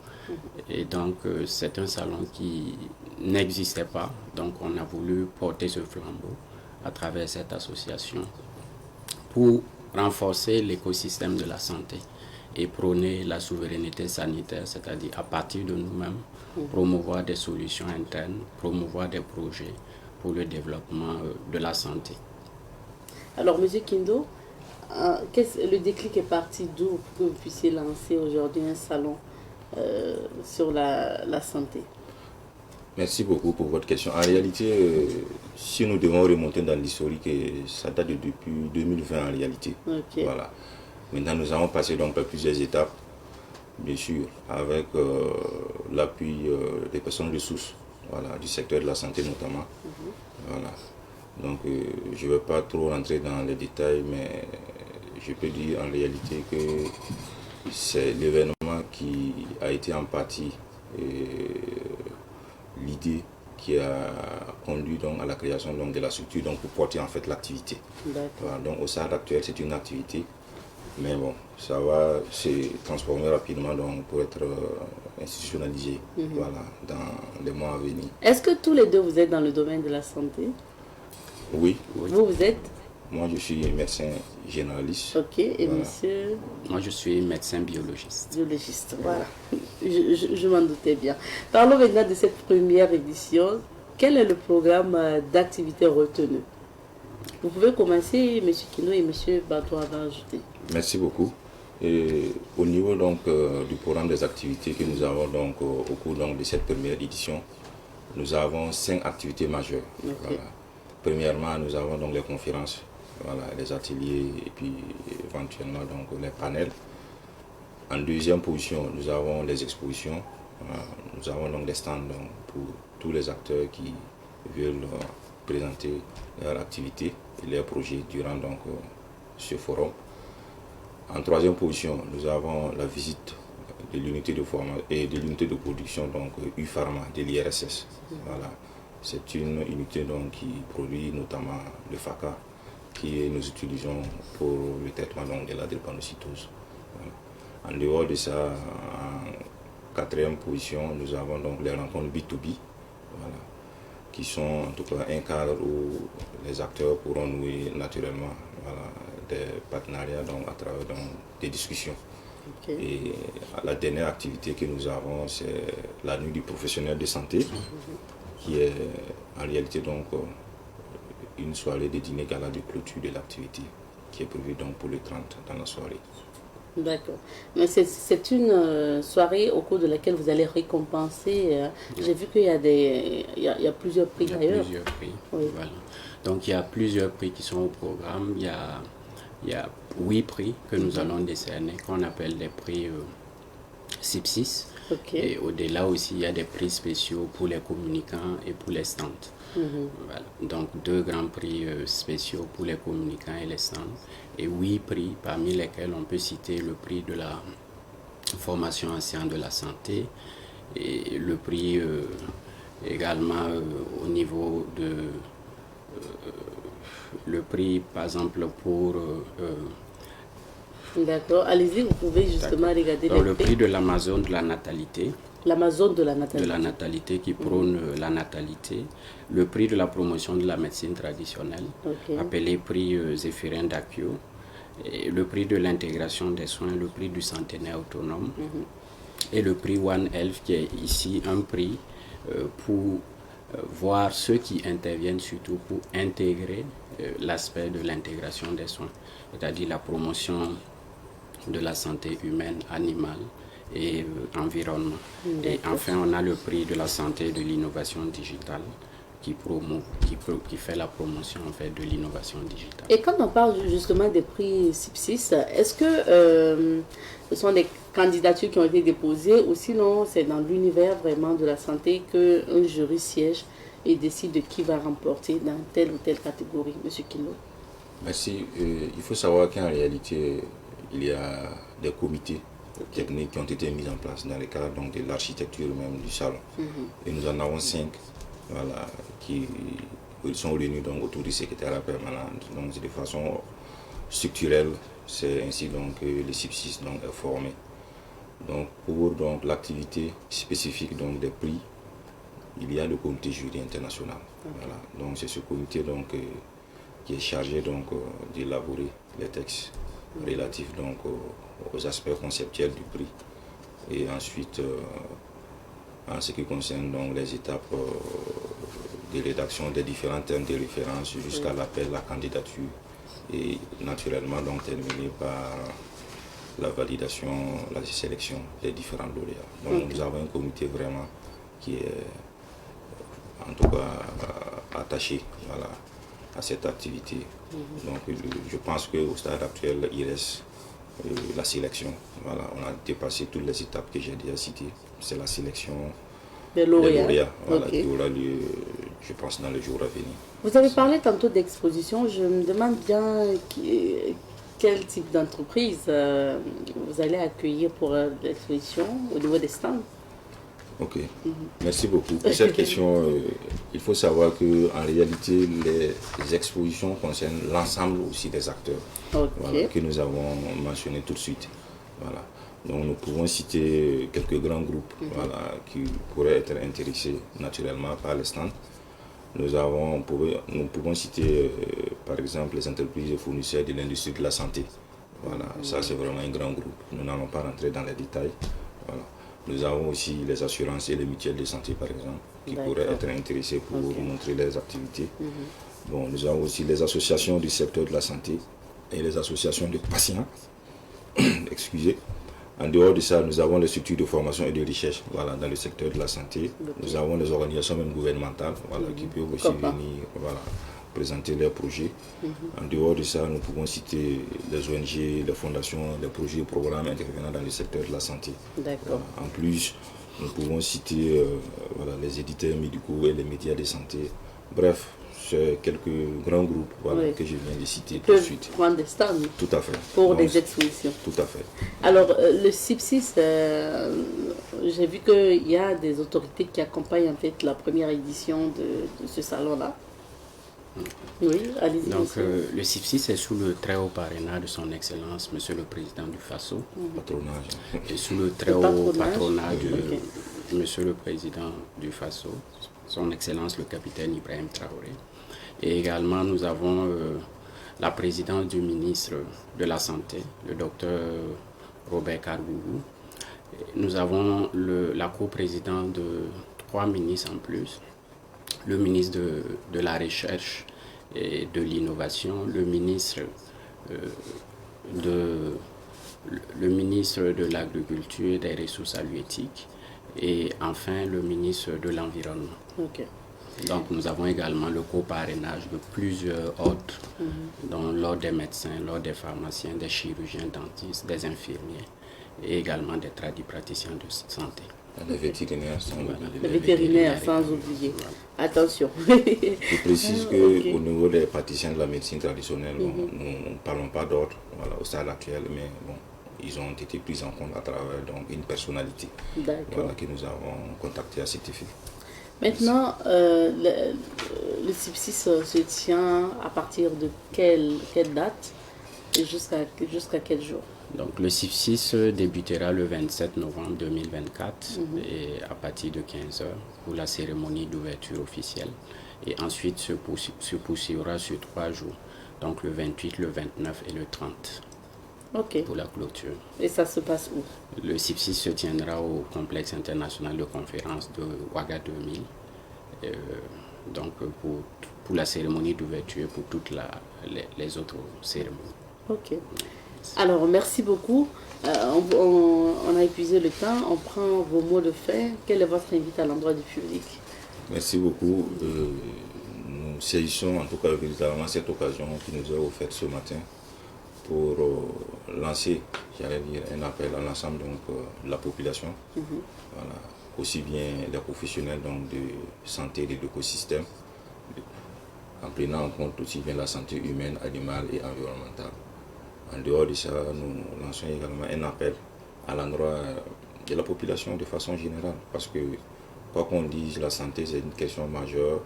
Et donc c'est un salon qui n'existait pas. Donc on a voulu porter ce flambeau à travers cette association pour renforcer l'écosystème de la santé et prôner la souveraineté sanitaire, c'est-à-dire à partir de nous-mêmes, promouvoir des solutions internes, promouvoir des projets pour le développement de la santé. Alors, M. Kindo, le déclic est parti d'où pour que vous puissiez lancer aujourd'hui un salon sur la santé? Merci beaucoup pour votre question. En réalité, si nous devons remonter dans l'historique, ça date depuis 2020 en réalité. Okay. Voilà. Maintenant, nous avons passé donc par plusieurs étapes, bien sûr, avec l'appui des personnes ressources, voilà, du secteur de la santé notamment. Voilà. Donc, je ne vais pas trop rentrer dans les détails, mais je peux dire en réalité que c'est l'événement qui a été en partie l'idée qui a conduit donc à la création donc, de la structure donc, pour porter en fait l'activité. Voilà, donc au stade actuel, c'est une activité, mais bon, ça va se transformer rapidement donc, pour être institutionnalisé voilà, dans les mois à venir. Est-ce que tous les deux vous êtes dans le domaine de la santé? Oui. Vous êtes? Moi, je suis médecin généraliste. Ok, et voilà. monsieur? Moi, je suis médecin biologiste. Biologiste, voilà. Je m'en doutais bien. Parlons maintenant de cette première édition. Quel est le programme d'activité retenu? Vous pouvez commencer, M. Kino et M. Badouan va ajouter. Merci beaucoup. Et au niveau donc, du programme des activités que nous avons donc, au cours donc, de cette première édition, nous avons 5 activités majeures. Okay. Voilà. Premièrement, nous avons donc les conférences, voilà, les ateliers et puis éventuellement donc, les panels. En deuxième position, nous avons les expositions. Nous avons donc des stands donc, pour tous les acteurs qui veulent présenter leur activité et leurs projets durant donc, ce forum. En troisième position, nous avons la visite de l'unité de formation et de l'unité de production, donc UPharma, de l'IRSS. Voilà. C'est une unité donc, qui produit notamment le FACA, que nous utilisons pour le traitement donc, de la drépanocytose. Voilà. En dehors de ça, en 4e position, nous avons donc les rencontres B2B, voilà, qui sont en tout cas un cadre où les acteurs pourront nouer naturellement, voilà, des partenariats donc, à travers donc, des discussions. Okay. Et la dernière activité que nous avons, c'est la nuit du professionnel de santé, qui est en réalité donc une soirée de dîner gala de clôture de l'activité, qui est prévue donc pour le 30 dans la soirée. D'accord. Mais c'est une soirée au cours de laquelle vous allez récompenser. J'ai vu qu'il y a il y a plusieurs prix d'ailleurs. Il y a plusieurs prix. Oui. Voilà. Donc il y a plusieurs prix qui sont au programme. Il y a 8 prix que nous allons décerner, qu'on appelle des prix CIPSIS. Okay. Et au-delà aussi, il y a des prix spéciaux pour les communicants et pour les stands. Voilà. Donc 2 grands prix spéciaux pour les communicants et les stands. Et 8 prix, parmi lesquels on peut citer le prix de la formation en sciences de la santé et le prix également au niveau de... le prix, par exemple, pour... D'accord, allez-y, vous pouvez justement regarder le prix de l'Amazon de la natalité. L'Amazon de la natalité. De la natalité qui prône la natalité. Le prix de la promotion de la médecine traditionnelle, appelé prix Zéphirin d'Accio. Et le prix de l'intégration des soins, le prix du centenaire autonome. Et le prix One Health, qui est ici un prix pour voir ceux qui interviennent surtout pour intégrer l'aspect de l'intégration des soins, c'est-à-dire la promotion de la santé humaine, animale et environnement. Et enfin, on a le prix de la santé et de l'innovation digitale qui fait la promotion en fait, de l'innovation digitale. Et quand on parle justement des prix CIPSIS, est-ce que ce sont des candidatures qui ont été déposées ou sinon c'est dans l'univers vraiment de la santé qu'un jury siège et décide de qui va remporter dans telle ou telle catégorie, M. Kilo? Merci. Il faut savoir qu'en réalité, il y a des comités techniques qui ont été mis en place dans le cadre donc, de l'architecture même du salon. Et nous en avons 5 voilà, qui sont réunis donc, autour du secrétariat permanent. Donc de façon structurelle, c'est ainsi donc, que le CIPSIS donc, est formé. Donc, pour donc, l'activité spécifique donc, des prix, il y a le comité jury international. Voilà. Donc c'est ce comité donc, qui est chargé donc, d'élaborer les textes relatifs donc, aux aspects conceptuels du prix. Et ensuite, en ce qui concerne donc, les étapes de rédaction des différents termes de référence jusqu'à l'appel, la candidature et naturellement donc terminé par la validation, la sélection des différents lauréats. Donc nous avons un comité vraiment qui est en tout cas attaché voilà, à cette activité. Donc je pense qu'au stade actuel, il reste la sélection. Voilà, on a dépassé toutes les étapes que j'ai déjà citées. C'est la sélection des lauréats voilà, qui aura lieu, je pense, dans les jours à venir. Vous avez parlé tantôt d'exposition. Je me demande bien quel type d'entreprise vous allez accueillir pour l'exposition au niveau des stands. Ok, merci beaucoup. Pour cette question, il faut savoir qu'en réalité, les expositions concernent l'ensemble aussi des acteurs voilà, que nous avons mentionnés tout de suite. Voilà. Donc nous pouvons citer quelques grands groupes voilà, qui pourraient être intéressés naturellement par les stands. Nous pouvons citer par exemple les entreprises et fournisseurs de l'industrie de la santé. Voilà, ça c'est vraiment un grand groupe. Nous n'allons pas rentrer dans les détails. Voilà. Nous avons aussi les assurances et les mutuelles de santé par exemple, qui pourraient être intéressés pour montrer leurs activités. Bon, nous avons aussi les associations du secteur de la santé et les associations de patients. Excusez. En dehors de ça, nous avons les structures de formation et de recherche voilà, dans le secteur de la santé. Nous avons les organisations même gouvernementales voilà, qui peuvent aussi venir voilà, présenter leurs projets. En dehors de ça, nous pouvons citer les ONG, les fondations, les projets et programmes intervenant dans le secteur de la santé. Voilà. En plus, nous pouvons citer voilà, les éditeurs médicaux et les médias de santé. Bref, c'est quelques grands groupes Oui. que je viens de citer Ils tout de peuvent suite. prendre des stands Tout à fait. pour Donc, des expositions. Tout à fait. Alors, le CIPSIS, j'ai vu qu'il y a des autorités qui accompagnent en fait la première édition de ce salon-là. Oui, allez-y. Donc, monsieur. le CIPSIS est sous le très haut parrainage de son Excellence, Monsieur le Président du FASO, Patronage. et sous le très Le haut patronage. patronage Ok. de Monsieur le Président du FASO, son Excellence le capitaine Ibrahim Traoré. Et également, nous avons la présidence du ministre de la Santé, le docteur Robert Karboubou. Nous avons la coprésidence de 3 ministres en plus, le ministre de la Recherche et de l'Innovation, le ministre de l'Agriculture et des Ressources halieutiques et enfin le ministre de l'Environnement. Ok. Donc nous avons également le coparrainage de plusieurs ordres, dont l'ordre des médecins, l'ordre des pharmaciens, des chirurgiens dentistes, des infirmiers et également des tradipraticiens de santé. Les vétérinaires sont Les vétérinaires, sans oublier. Attention. Je précise Ok. qu'au niveau des praticiens de la médecine traditionnelle, bon, nous ne parlons pas d'ordre au stade actuel, mais bon, ils ont été pris en compte à travers donc, une personnalité D'accord. que nous avons contactée à cet effet. Maintenant, le CIPSIS se tient à partir de quelle date et jusqu'à quel jour? Donc le CIPSIS débutera le 27 novembre 2024 et à partir de 15h pour la cérémonie d'ouverture officielle. Et ensuite se poursuivra sur 3 jours, donc le 28, le 29 et le 30 Ok. pour la clôture. Et ça se passe où? Le CIPSIS se tiendra au complexe international de conférences de Ouaga 2000, donc pour la cérémonie d'ouverture et pour toutes les autres cérémonies. Ok. Alors, merci beaucoup. On a épuisé le temps. On prend vos mots de fin. Quel est votre invite à l'endroit du public? Merci beaucoup. Nous saisissons en tout cas véritablement cette occasion qui nous est offerte ce matin pour lancer, j'allais dire, un appel à l'ensemble de la population, voilà, aussi bien les professionnels donc, de santé et de l'écosystème, en prenant en compte aussi bien la santé humaine, animale et environnementale. En dehors de ça, nous lançons également un appel à l'endroit de la population de façon générale, parce que, quoi qu'on dise, la santé c'est une question majeure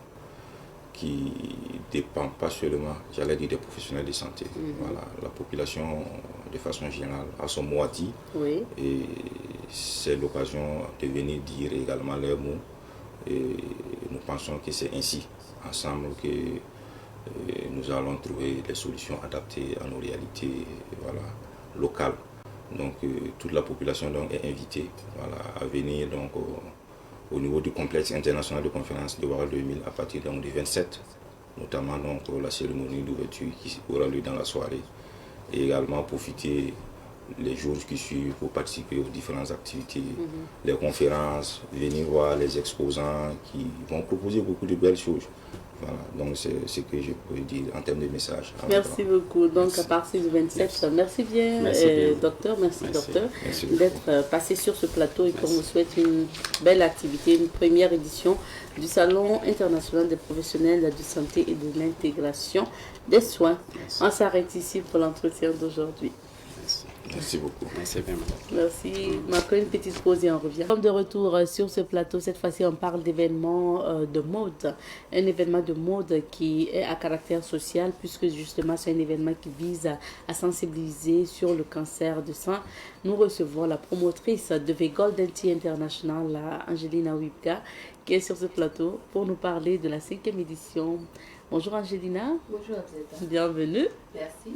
qui ne dépend pas seulement, j'allais dire, des professionnels de santé. Voilà, la population, de façon générale, a son mot à dire. Oui. Et c'est l'occasion de venir dire également leurs mots. Et nous pensons que c'est ainsi, ensemble, que nous allons trouver des solutions adaptées à nos réalités locales. Donc toute la population donc, est invitée à venir donc, au niveau du complexe international de conférence de Ouaga 2000 à partir donc, du 27, notamment donc, la cérémonie d'ouverture qui aura lieu dans la soirée, et également profiter les jours qui suivent pour participer aux différentes activités, les conférences, venir voir les exposants qui vont proposer beaucoup de belles choses. Voilà, donc c'est ce que je peux dire en termes de message. Merci beaucoup. Donc à partir du 27, merci bien, docteur, merci. Docteur d'être passé sur ce plateau et qu'on vous souhaite une belle activité, une première édition du Salon international des professionnels de santé et de l'intégration des soins. Merci. On s'arrête ici pour l'entretien d'aujourd'hui. Merci beaucoup. Merci bien, madame. Merci. Marquons une petite pause et on revient. Comme de retour sur ce plateau, cette fois-ci on parle d'événements de mode. Un événement de mode qui est à caractère social puisque justement c'est un événement qui vise à sensibiliser sur le cancer du sein. Nous recevons la promotrice de The Golden Tea International, Angelina Wibka, qui est sur ce plateau pour nous parler de la 5e édition. Bonjour Angelina. Bonjour Abzeta. Bienvenue. Merci.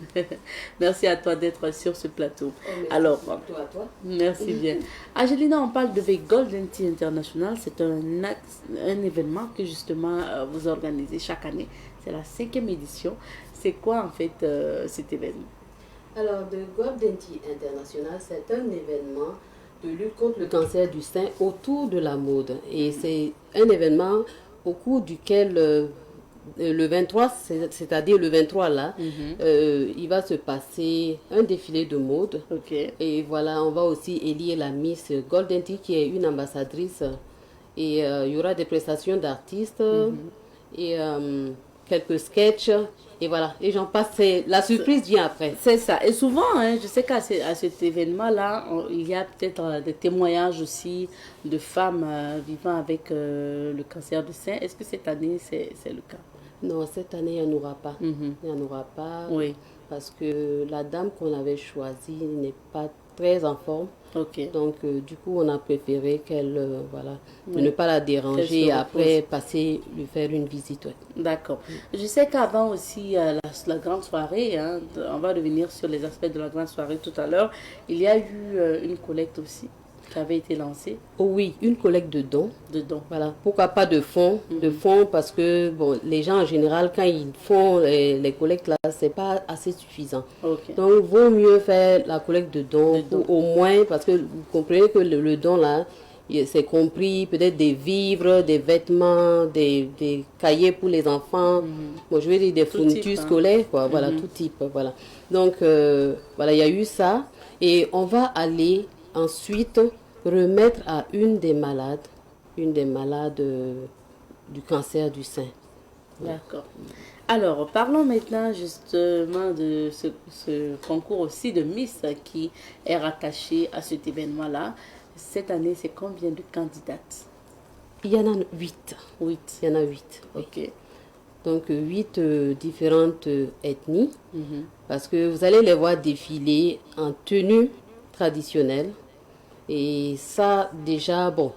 Merci à toi d'être sur ce plateau. Merci. Alors, plutôt à toi. Merci bien. Angelina, on parle de The Golden Tea International. C'est un événement que justement vous organisez chaque année. C'est la 5e édition. C'est quoi en fait cet événement? Alors, The Golden Tea International, c'est un événement de lutte contre le cancer du sein autour de la mode. Et c'est un événement au cours duquel le 23, c'est-à-dire le 23 là, il va se passer un défilé de mode. Okay. Et voilà, on va aussi élire la Miss Golden Tea qui est une ambassadrice. Et il y aura des prestations d'artistes et quelques sketchs. Et voilà, et j'en passe, la surprise vient après. C'est ça. Et souvent, hein, je sais qu'à cet événement-là, il y a peut-être des témoignages aussi de femmes vivant avec le cancer du sein. Est-ce que cette année, c'est le cas? Non, cette année, il n'y en aura pas. Mhm. Il n'y en aura pas. Oui. Parce que la dame qu'on avait choisie n'est pas très en forme. Ok. Donc, du coup, on a préféré qu'elle, voilà, de Oui. ne pas la Qu'elle déranger se et après lui faire une visite. Ouais. D'accord. Je sais qu'avant aussi, la grande soirée, hein, on va revenir sur les aspects de la grande soirée tout à l'heure, il y a eu une collecte aussi qui avait été lancée Oh oui, une collecte de dons. dedans. Voilà. Pourquoi pas de fonds? De fonds parce que bon, les gens en général, quand ils font les collectes là, c'est pas assez suffisant. Ok. Donc, il vaut mieux faire la collecte de dons, De dons. au moins, parce que vous comprenez que le don là, c'est compris peut-être des vivres, des vêtements, des cahiers pour les enfants, bon, je veux dire des Tout fournitures type, hein. scolaires, quoi, voilà, tout type, voilà. Donc, voilà, il y a eu ça, et on va aller ensuite remettre à une des malades du cancer du sein. D'accord. Alors, parlons maintenant justement de ce concours aussi de Miss qui est rattaché à cet événement-là. Cette année, c'est combien de candidates? Il y en a 8. 8. Il y en a 8. Oui. Ok. Donc 8 différentes ethnies, Mhm. parce que vous allez les voir défiler en tenue traditionnelle. Et ça, déjà, bon,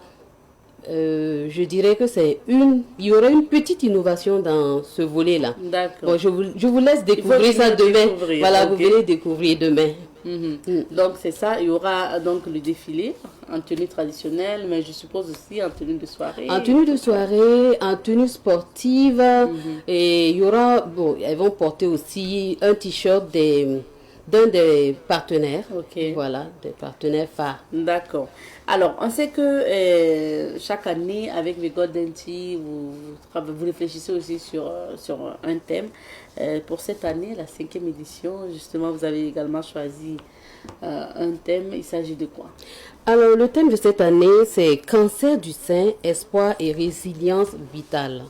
je dirais que il y aurait une petite innovation dans ce volet-là. D'accord. Bon, je vous laisse découvrir ça venir demain. découvrir, Voilà, ok. vous venez découvrir demain. Mhm. Donc c'est ça, il y aura donc le défilé en tenue traditionnelle, mais je suppose aussi en tenue de soirée. En tenue de soirée, en tenue sportive, et il y aura, bon, elles vont porter aussi un t-shirt d'un des partenaires. Ok. Voilà, des partenaires phares. D'accord. Alors, on sait que chaque année, avec les Golden Tea, vous réfléchissez aussi sur un thème. Pour cette année, la 5e édition, justement, vous avez également choisi un thème. Il s'agit de quoi? Alors, le thème de cette année, c'est cancer du sein, espoir et résilience vitale.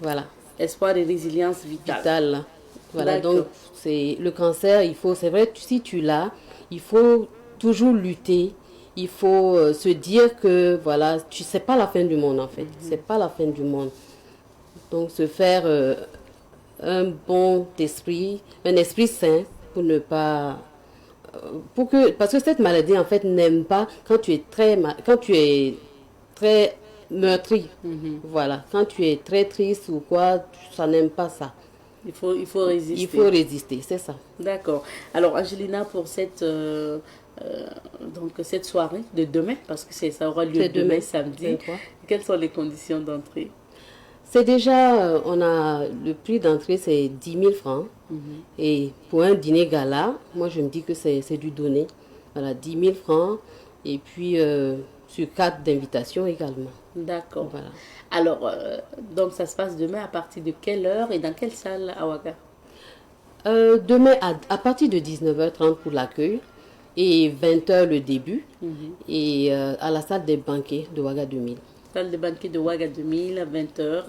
Voilà, Espoir et résilience vitale. vitale. Voilà, D'accord. donc c'est le cancer, c'est vrai, si tu l'as, il faut toujours lutter. Il faut se dire que, voilà, c'est pas la fin du monde en fait. C'est pas la fin du monde. Donc, se faire un bon esprit, un esprit sain pour ne pas... parce que cette maladie, en fait, n'aime pas quand tu es très meurtri. Voilà. Quand tu es très triste ou quoi, ça n'aime pas ça. Il faut résister. Il faut résister, c'est ça. D'accord. Alors, Angelina, pour donc cette soirée de demain, parce que ça aura lieu C'est demain demain, samedi, 23. quelles sont les conditions d'entrée? C'est déjà, le prix d'entrée, c'est 10 000 francs. Et pour un dîner gala, moi, je me dis que c'est du donné. Voilà, 10 000 francs. Et puis, sur carte d'invitation également. D'accord. Voilà. Alors, donc ça se passe demain à partir de quelle heure et dans quelle salle à Ouaga? Demain, à partir de 19h30 pour l'accueil. Et 20h le début. Et à la salle des banquets de Ouaga 2000. Salle de banquet de Ouaga 2000 à 20h.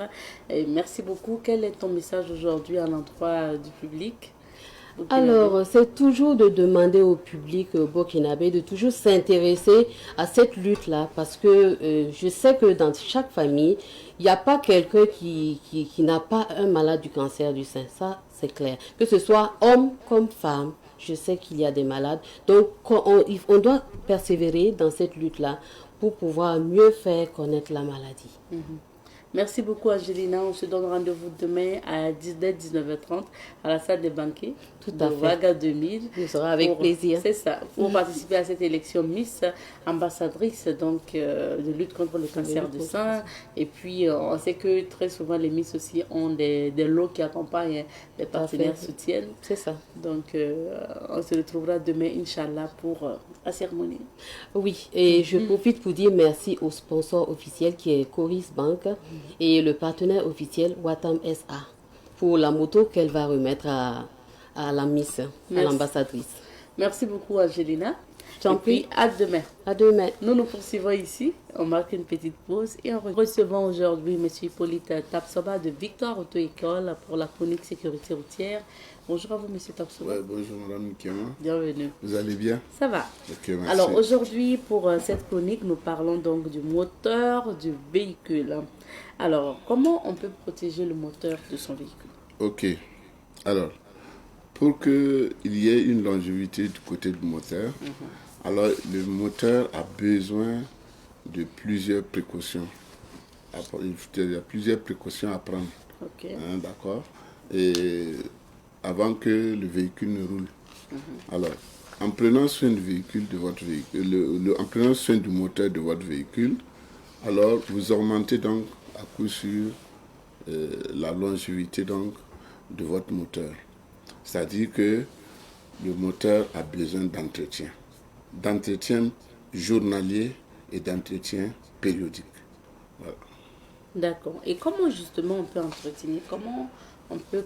Et merci beaucoup. Quel est ton message aujourd'hui à l'endroit du public? Alors, c'est toujours de demander au public burkinabé de toujours s'intéresser à cette lutte-là, parce que je sais que dans chaque famille, il n'y a pas quelqu'un qui n'a pas un malade du cancer du sein. Ça, c'est clair. Que ce soit homme comme femme, je sais qu'il y a des malades. Donc, on doit persévérer dans cette lutte-là pour pouvoir mieux faire connaître la maladie. Merci beaucoup, Angelina. On se donne rendez-vous demain dès 19h30 à la salle des banquets de Ouaga 2000. Nous serons avec plaisir. C'est ça. Pour participer à cette élection Miss ambassadrice donc, de lutte contre le cancer du sein. Et puis, on sait que très souvent, les Miss aussi ont des lots qui accompagnent, les partenaires soutiennent. C'est ça. Donc, on se retrouvera demain, Inch'Allah, pour la cérémonie. Oui, et je profite pour dire merci au sponsor officiel qui est Coris Bank et le partenaire officiel Watam SA pour la moto qu'elle va remettre à la Miss, à l'ambassadrice. Merci beaucoup, Angelina. Et puis, à demain. À demain. Nous poursuivons ici. On marque une petite pause et on recevons aujourd'hui M. Hippolyte Tapsoba de Victoire Auto-École pour la chronique sécurité routière. Bonjour à vous, M. Tapsoba. Ouais, bonjour, Mme Nkema. Bienvenue. Vous allez bien? Ça va. Okay, merci. Alors, aujourd'hui, pour cette chronique, nous parlons donc du moteur du véhicule. Alors, comment on peut protéger le moteur de son véhicule? Ok. Alors, pour qu'il y ait une longévité du côté du moteur, alors le moteur a besoin de plusieurs précautions. Il y a plusieurs précautions à prendre. Ok. Hein, d'accord. Et avant que le véhicule ne roule. Alors, en prenant soin du véhicule de votre véhicule, en prenant soin du moteur de votre véhicule, alors vous augmentez donc à coup sûr la longévité donc de votre moteur. C'est-à-dire que le moteur a besoin d'entretien journalier et d'entretien périodique. Voilà. D'accord. Et comment justement on peut entretenir, comment on peut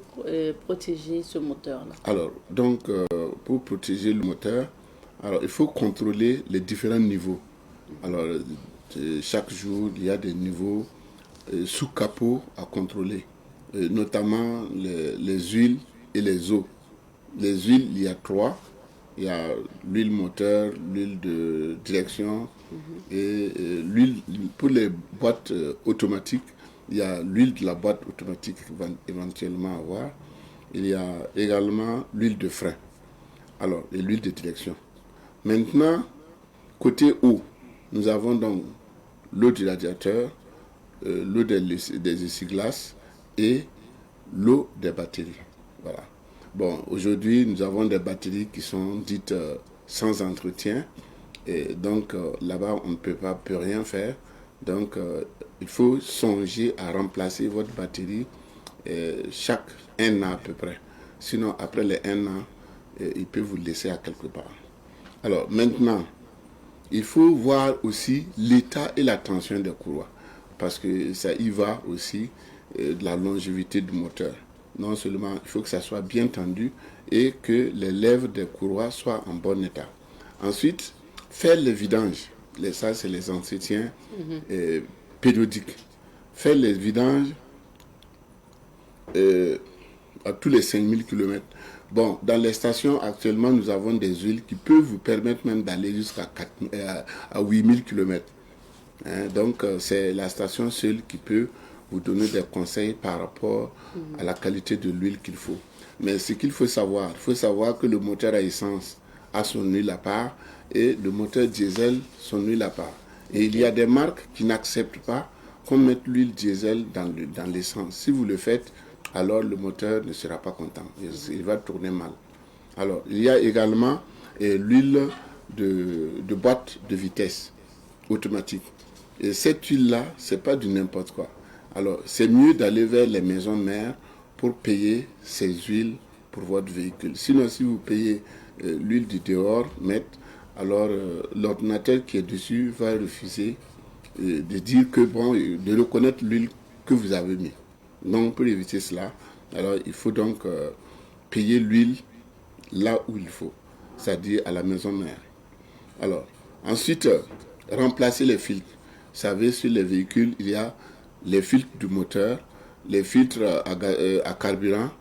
protéger ce moteur-là? Alors, donc, pour protéger le moteur, alors, il faut contrôler les différents niveaux. Alors, chaque jour, il y a des niveaux sous capot à contrôler, notamment les huiles et les eaux. Les huiles, il y a 3. Il y a l'huile moteur, l'huile de direction et l'huile pour les boîtes automatiques. Il y a l'huile de la boîte automatique qui va éventuellement avoir. Il y a également l'huile de frein. Alors, et l'huile de direction. Maintenant, côté eau, nous avons donc l'eau du radiateur, l'eau des essuie-glaces et l'eau des batteries. Voilà. Bon, aujourd'hui, nous avons des batteries qui sont dites sans entretien. Et donc, là-bas, on ne peut rien faire. Donc, il faut songer à remplacer votre batterie chaque 1 an à peu près. Sinon, après les 1 an, il peut vous laisser à quelque part. Alors, maintenant, il faut voir aussi l'état et la tension des courroies. Parce que ça y va aussi de la longévité du moteur. Non seulement il faut que ça soit bien tendu et que les lèvres des courroies soient en bon état. Ensuite, faire le vidange. Ça, c'est les entretiens périodiques. Faire les vidanges à tous les 5000 km. Bon, dans les stations, actuellement, nous avons des huiles qui peuvent vous permettre même d'aller jusqu'à 8000 km. Hein, donc, c'est la station seule qui peut vous donner des conseils par rapport à la qualité de l'huile qu'il faut. Mais ce qu'il faut savoir, que le moteur à essence a son huile à part et le moteur diesel son huile à part. Et il y a des marques qui n'acceptent pas qu'on mette l'huile diesel dans l'essence. Si vous le faites, alors le moteur ne sera pas content. Il va tourner mal. Alors, il y a également l'huile de boîte de vitesse automatique. Et cette huile-là, ce n'est pas du n'importe quoi. Alors, c'est mieux d'aller vers les maisons mères pour payer ces huiles pour votre véhicule. Sinon, si vous payez l'huile du dehors, alors l'ordinateur qui est dessus va refuser de dire que bon, de reconnaître l'huile que vous avez mis. Donc, pour éviter cela, alors il faut donc payer l'huile là où il faut, c'est-à-dire à la maison mère. Alors, ensuite, remplacer les filtres. Vous savez, sur les véhicules, il y a les filtres du moteur, les filtres à carburant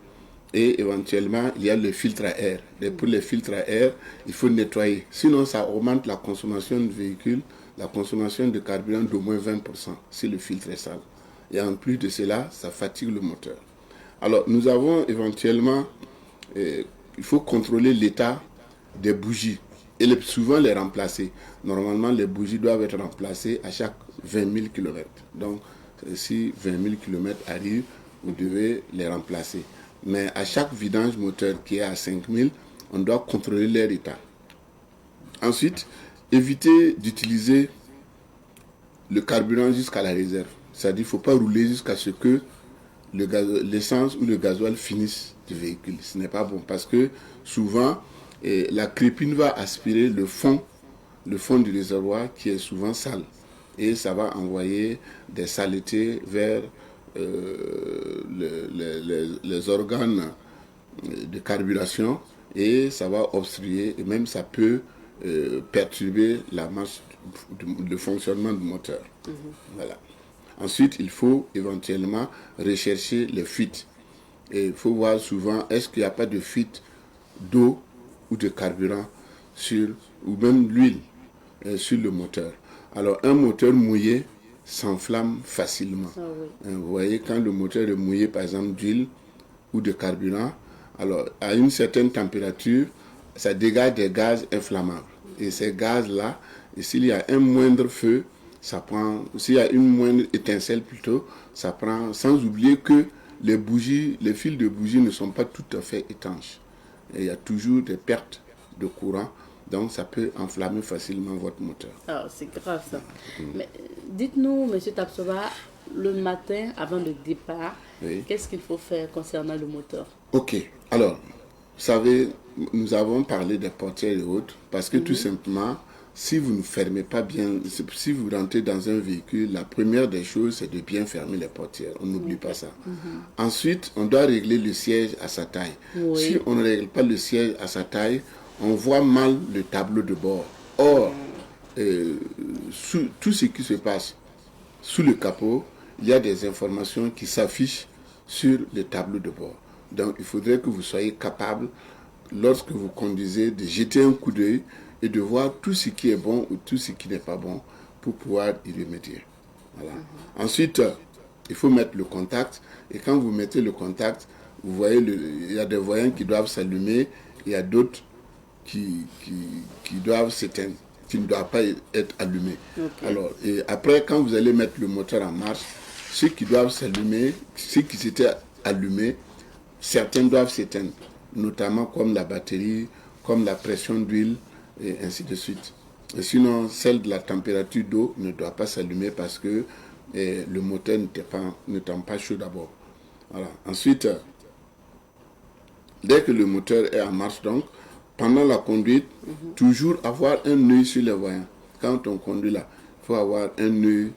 et éventuellement il y a le filtre à air. Et pour les filtres à air, il faut nettoyer. Sinon, ça augmente la consommation du véhicule, la consommation de carburant d'au moins 20% si le filtre est sale. Et en plus de cela, ça fatigue le moteur. Alors, nous avons éventuellement, il faut contrôler l'état des bougies et souvent les remplacer. Normalement, les bougies doivent être remplacées à chaque 20 000 km. Donc, si 20 000 km arrivent, vous devez les remplacer. Mais à chaque vidange moteur qui est à 5 000, on doit contrôler leur état. Ensuite, éviter d'utiliser le carburant jusqu'à la réserve. C'est-à-dire qu'il ne faut pas rouler jusqu'à ce que l'essence ou le gasoil finisse du véhicule. Ce n'est pas bon parce que souvent, la crépine va aspirer le fond du réservoir qui est souvent sale. Et ça va envoyer des saletés vers les organes de carburation et ça va obstruer et même ça peut perturber la marche, le fonctionnement du moteur. Voilà. Ensuite, il faut éventuellement rechercher les fuites. Et il faut voir souvent, est-ce qu'il n'y a pas de fuite d'eau ou de carburant ou même l'huile sur le moteur. Alors, un moteur mouillé s'enflamme facilement. Ah oui. Vous voyez, quand le moteur est mouillé, par exemple, d'huile ou de carburant, alors, à une certaine température, ça dégage des gaz inflammables. Et ces gaz-là, s'il y a un moindre feu, ça prend, s'il y a une moindre étincelle plutôt, ça prend, sans oublier que les fils de bougies ne sont pas tout à fait étanches. Et il y a toujours des pertes de courant, donc ça peut enflammer facilement votre moteur. Ah, c'est grave ça. Mais dites-nous, M. Tapsoba, le matin avant le départ, Oui. qu'est-ce qu'il faut faire concernant le moteur? Ok, alors, vous savez, nous avons parlé des portières et autres, parce que tout simplement, si vous ne fermez pas bien, si vous rentrez dans un véhicule, la première des choses, c'est de bien fermer les portières. On n'oublie pas ça. Ensuite, on doit régler le siège à sa taille. Oui. Si on ne règle pas le siège à sa taille, on voit mal le tableau de bord. Or, tout ce qui se passe sous le capot, il y a des informations qui s'affichent sur le tableau de bord. Donc, il faudrait que vous soyez capable, lorsque vous conduisez, de jeter un coup d'œil et de voir tout ce qui est bon ou tout ce qui n'est pas bon pour pouvoir y remédier. Voilà. Ensuite, il faut mettre le contact. Et quand vous mettez le contact, vous voyez, il y a des voyants qui doivent s'allumer, il y a d'autres qui doivent s'éteindre, qui ne doivent pas être allumés. Okay. Alors, et après, quand vous allez mettre le moteur en marche, ceux qui doivent s'allumer, ceux qui s'étaient allumés, certains doivent s'éteindre, notamment comme la batterie, comme la pression d'huile, et ainsi de suite. Et sinon, celle de la température d'eau ne doit pas s'allumer parce que le moteur n'étant pas chaud d'abord. Voilà. Ensuite, dès que le moteur est en marche, donc, pendant la conduite, toujours avoir un œil sur les voyants. Quand on conduit là, il faut avoir un œil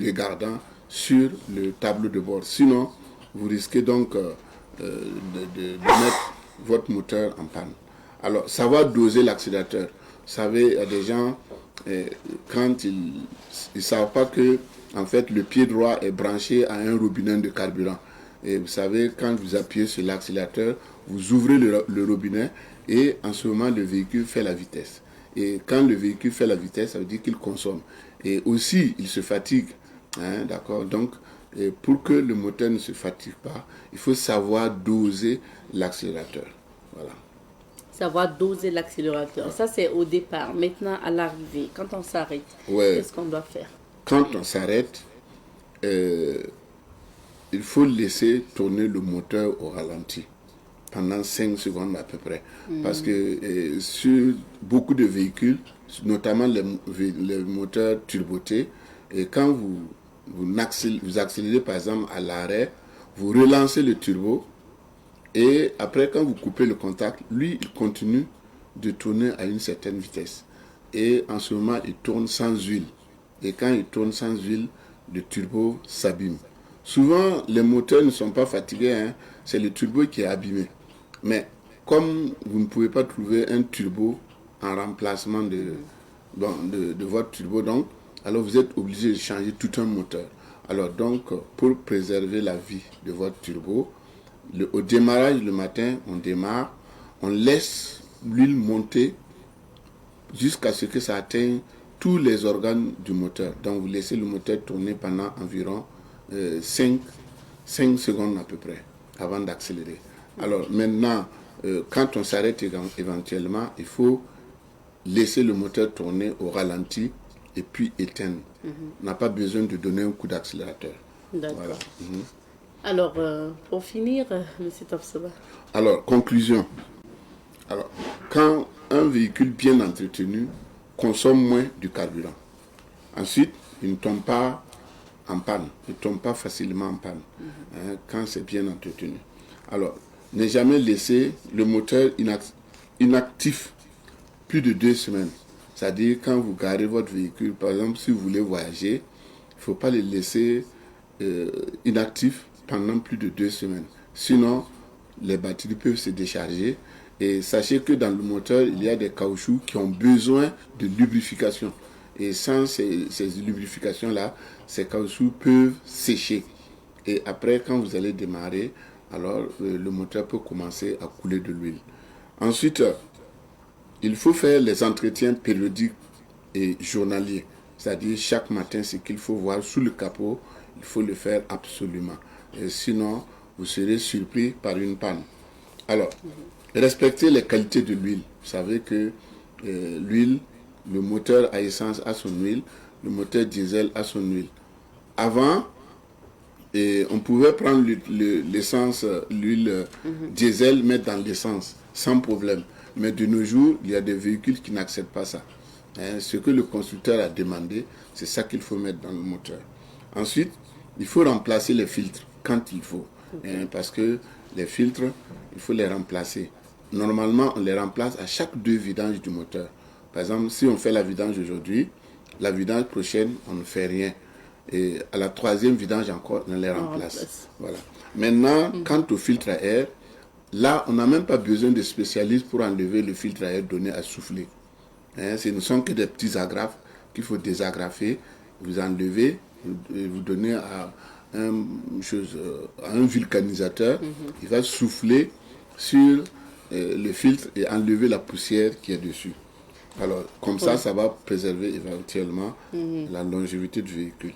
regardant sur le tableau de bord. Sinon, vous risquez donc de mettre votre moteur en panne. Alors, savoir doser l'accélérateur. Vous savez, il y a des gens, quand ils ne savent pas que en fait, le pied droit est branché à un robinet de carburant. Et vous savez, quand vous appuyez sur l'accélérateur, vous ouvrez le robinet et en ce moment, le véhicule fait la vitesse. Et quand le véhicule fait la vitesse, ça veut dire qu'il consomme. Et aussi, il se fatigue. Hein, d'accord? Donc, pour que le moteur ne se fatigue pas, il faut savoir doser l'accélérateur. Voilà. Savoir doser l'accélérateur. Ça, c'est au départ. Maintenant, à l'arrivée, quand on s'arrête, qu'est-ce qu'on doit faire? Quand on s'arrête, il faut laisser tourner le moteur au ralenti pendant 5 secondes à peu près. Parce que sur beaucoup de véhicules, notamment les moteurs turbotés, et quand vous accélérez par exemple à l'arrêt, vous relancez le turbo, et après quand vous coupez le contact, lui il continue de tourner à une certaine vitesse. Et en ce moment, il tourne sans huile. Et quand il tourne sans huile, le turbo s'abîme. Souvent, les moteurs ne sont pas fatigués, hein, c'est le turbo qui est abîmé. Mais comme vous ne pouvez pas trouver un turbo en remplacement de votre turbo, donc, alors vous êtes obligé de changer tout un moteur. Alors donc, pour préserver la vie de votre turbo, au démarrage le matin, on démarre, on laisse l'huile monter jusqu'à ce que ça atteigne tous les organes du moteur. Donc vous laissez le moteur tourner pendant environ 5 secondes à peu près avant d'accélérer. Alors maintenant, quand on s'arrête éventuellement, il faut laisser le moteur tourner au ralenti et puis éteindre. On n'a pas besoin de donner un coup d'accélérateur. D'accord. Voilà. Alors, pour finir, M. Tapsoba. Alors, conclusion. Alors, quand un véhicule bien entretenu consomme moins du carburant, ensuite, il ne tombe pas en panne, il ne tombe pas facilement en panne, hein, quand c'est bien entretenu. Alors, ne jamais laisser le moteur inactif plus de 2 semaines. C'est-à-dire, quand vous garez votre véhicule, par exemple, si vous voulez voyager, il ne faut pas le laisser inactif pendant plus de 2 semaines. Sinon, les batteries peuvent se décharger Et sachez que dans le moteur, il y a des caoutchoucs qui ont besoin de lubrification. Et sans ces lubrifications-là, ces caoutchoucs peuvent sécher. Et après, quand vous allez démarrer, alors le moteur peut commencer à couler de l'huile. Ensuite, il faut faire les entretiens périodiques et journaliers. C'est-à-dire chaque matin, ce qu'il faut voir sous le capot, il faut le faire absolument. Et sinon, vous serez surpris par une panne. Alors, respectez les qualités de l'huile. Vous savez que l'huile, le moteur à essence a son huile, le moteur diesel a son huile. Avant, on pouvait prendre l'essence, l'huile diesel, mettre dans l'essence, sans problème. Mais de nos jours, il y a des véhicules qui n'acceptent pas ça. Ce que le constructeur a demandé, c'est ça qu'il faut mettre dans le moteur. Ensuite, il faut remplacer les filtres quand il faut. Parce que les filtres, il faut les remplacer. Normalement, on les remplace à chaque 2 vidanges du moteur. Par exemple, si on fait la vidange aujourd'hui, la vidange prochaine, on ne fait rien. Et à la 3e vidange encore, on les remplace. Voilà. Maintenant, quant au filtre à air, là, on n'a même pas besoin de spécialistes pour enlever le filtre à air donné à souffler. Ce ne sont que des petits agrafes qu'il faut désagrafer, vous enlevez, vous donnez à un vulcanisateur, il va souffler sur le filtre et enlever la poussière qui est dessus. Alors, comme ça va préserver éventuellement la longévité du véhicule.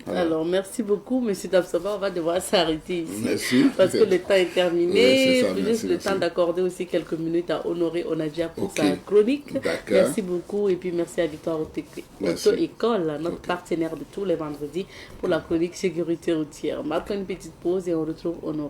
Alors, merci beaucoup, M. Dabsaba. On va devoir s'arrêter ici. Merci. Parce que le temps est terminé. Oui, juste le temps d'accorder aussi quelques minutes à Honoré Onadia pour sa chronique. Merci beaucoup. Et puis, merci à Victoire Auto-École, notre partenaire de tous les vendredis pour la chronique sécurité routière. Marquons une petite pause et on retrouve Honoré.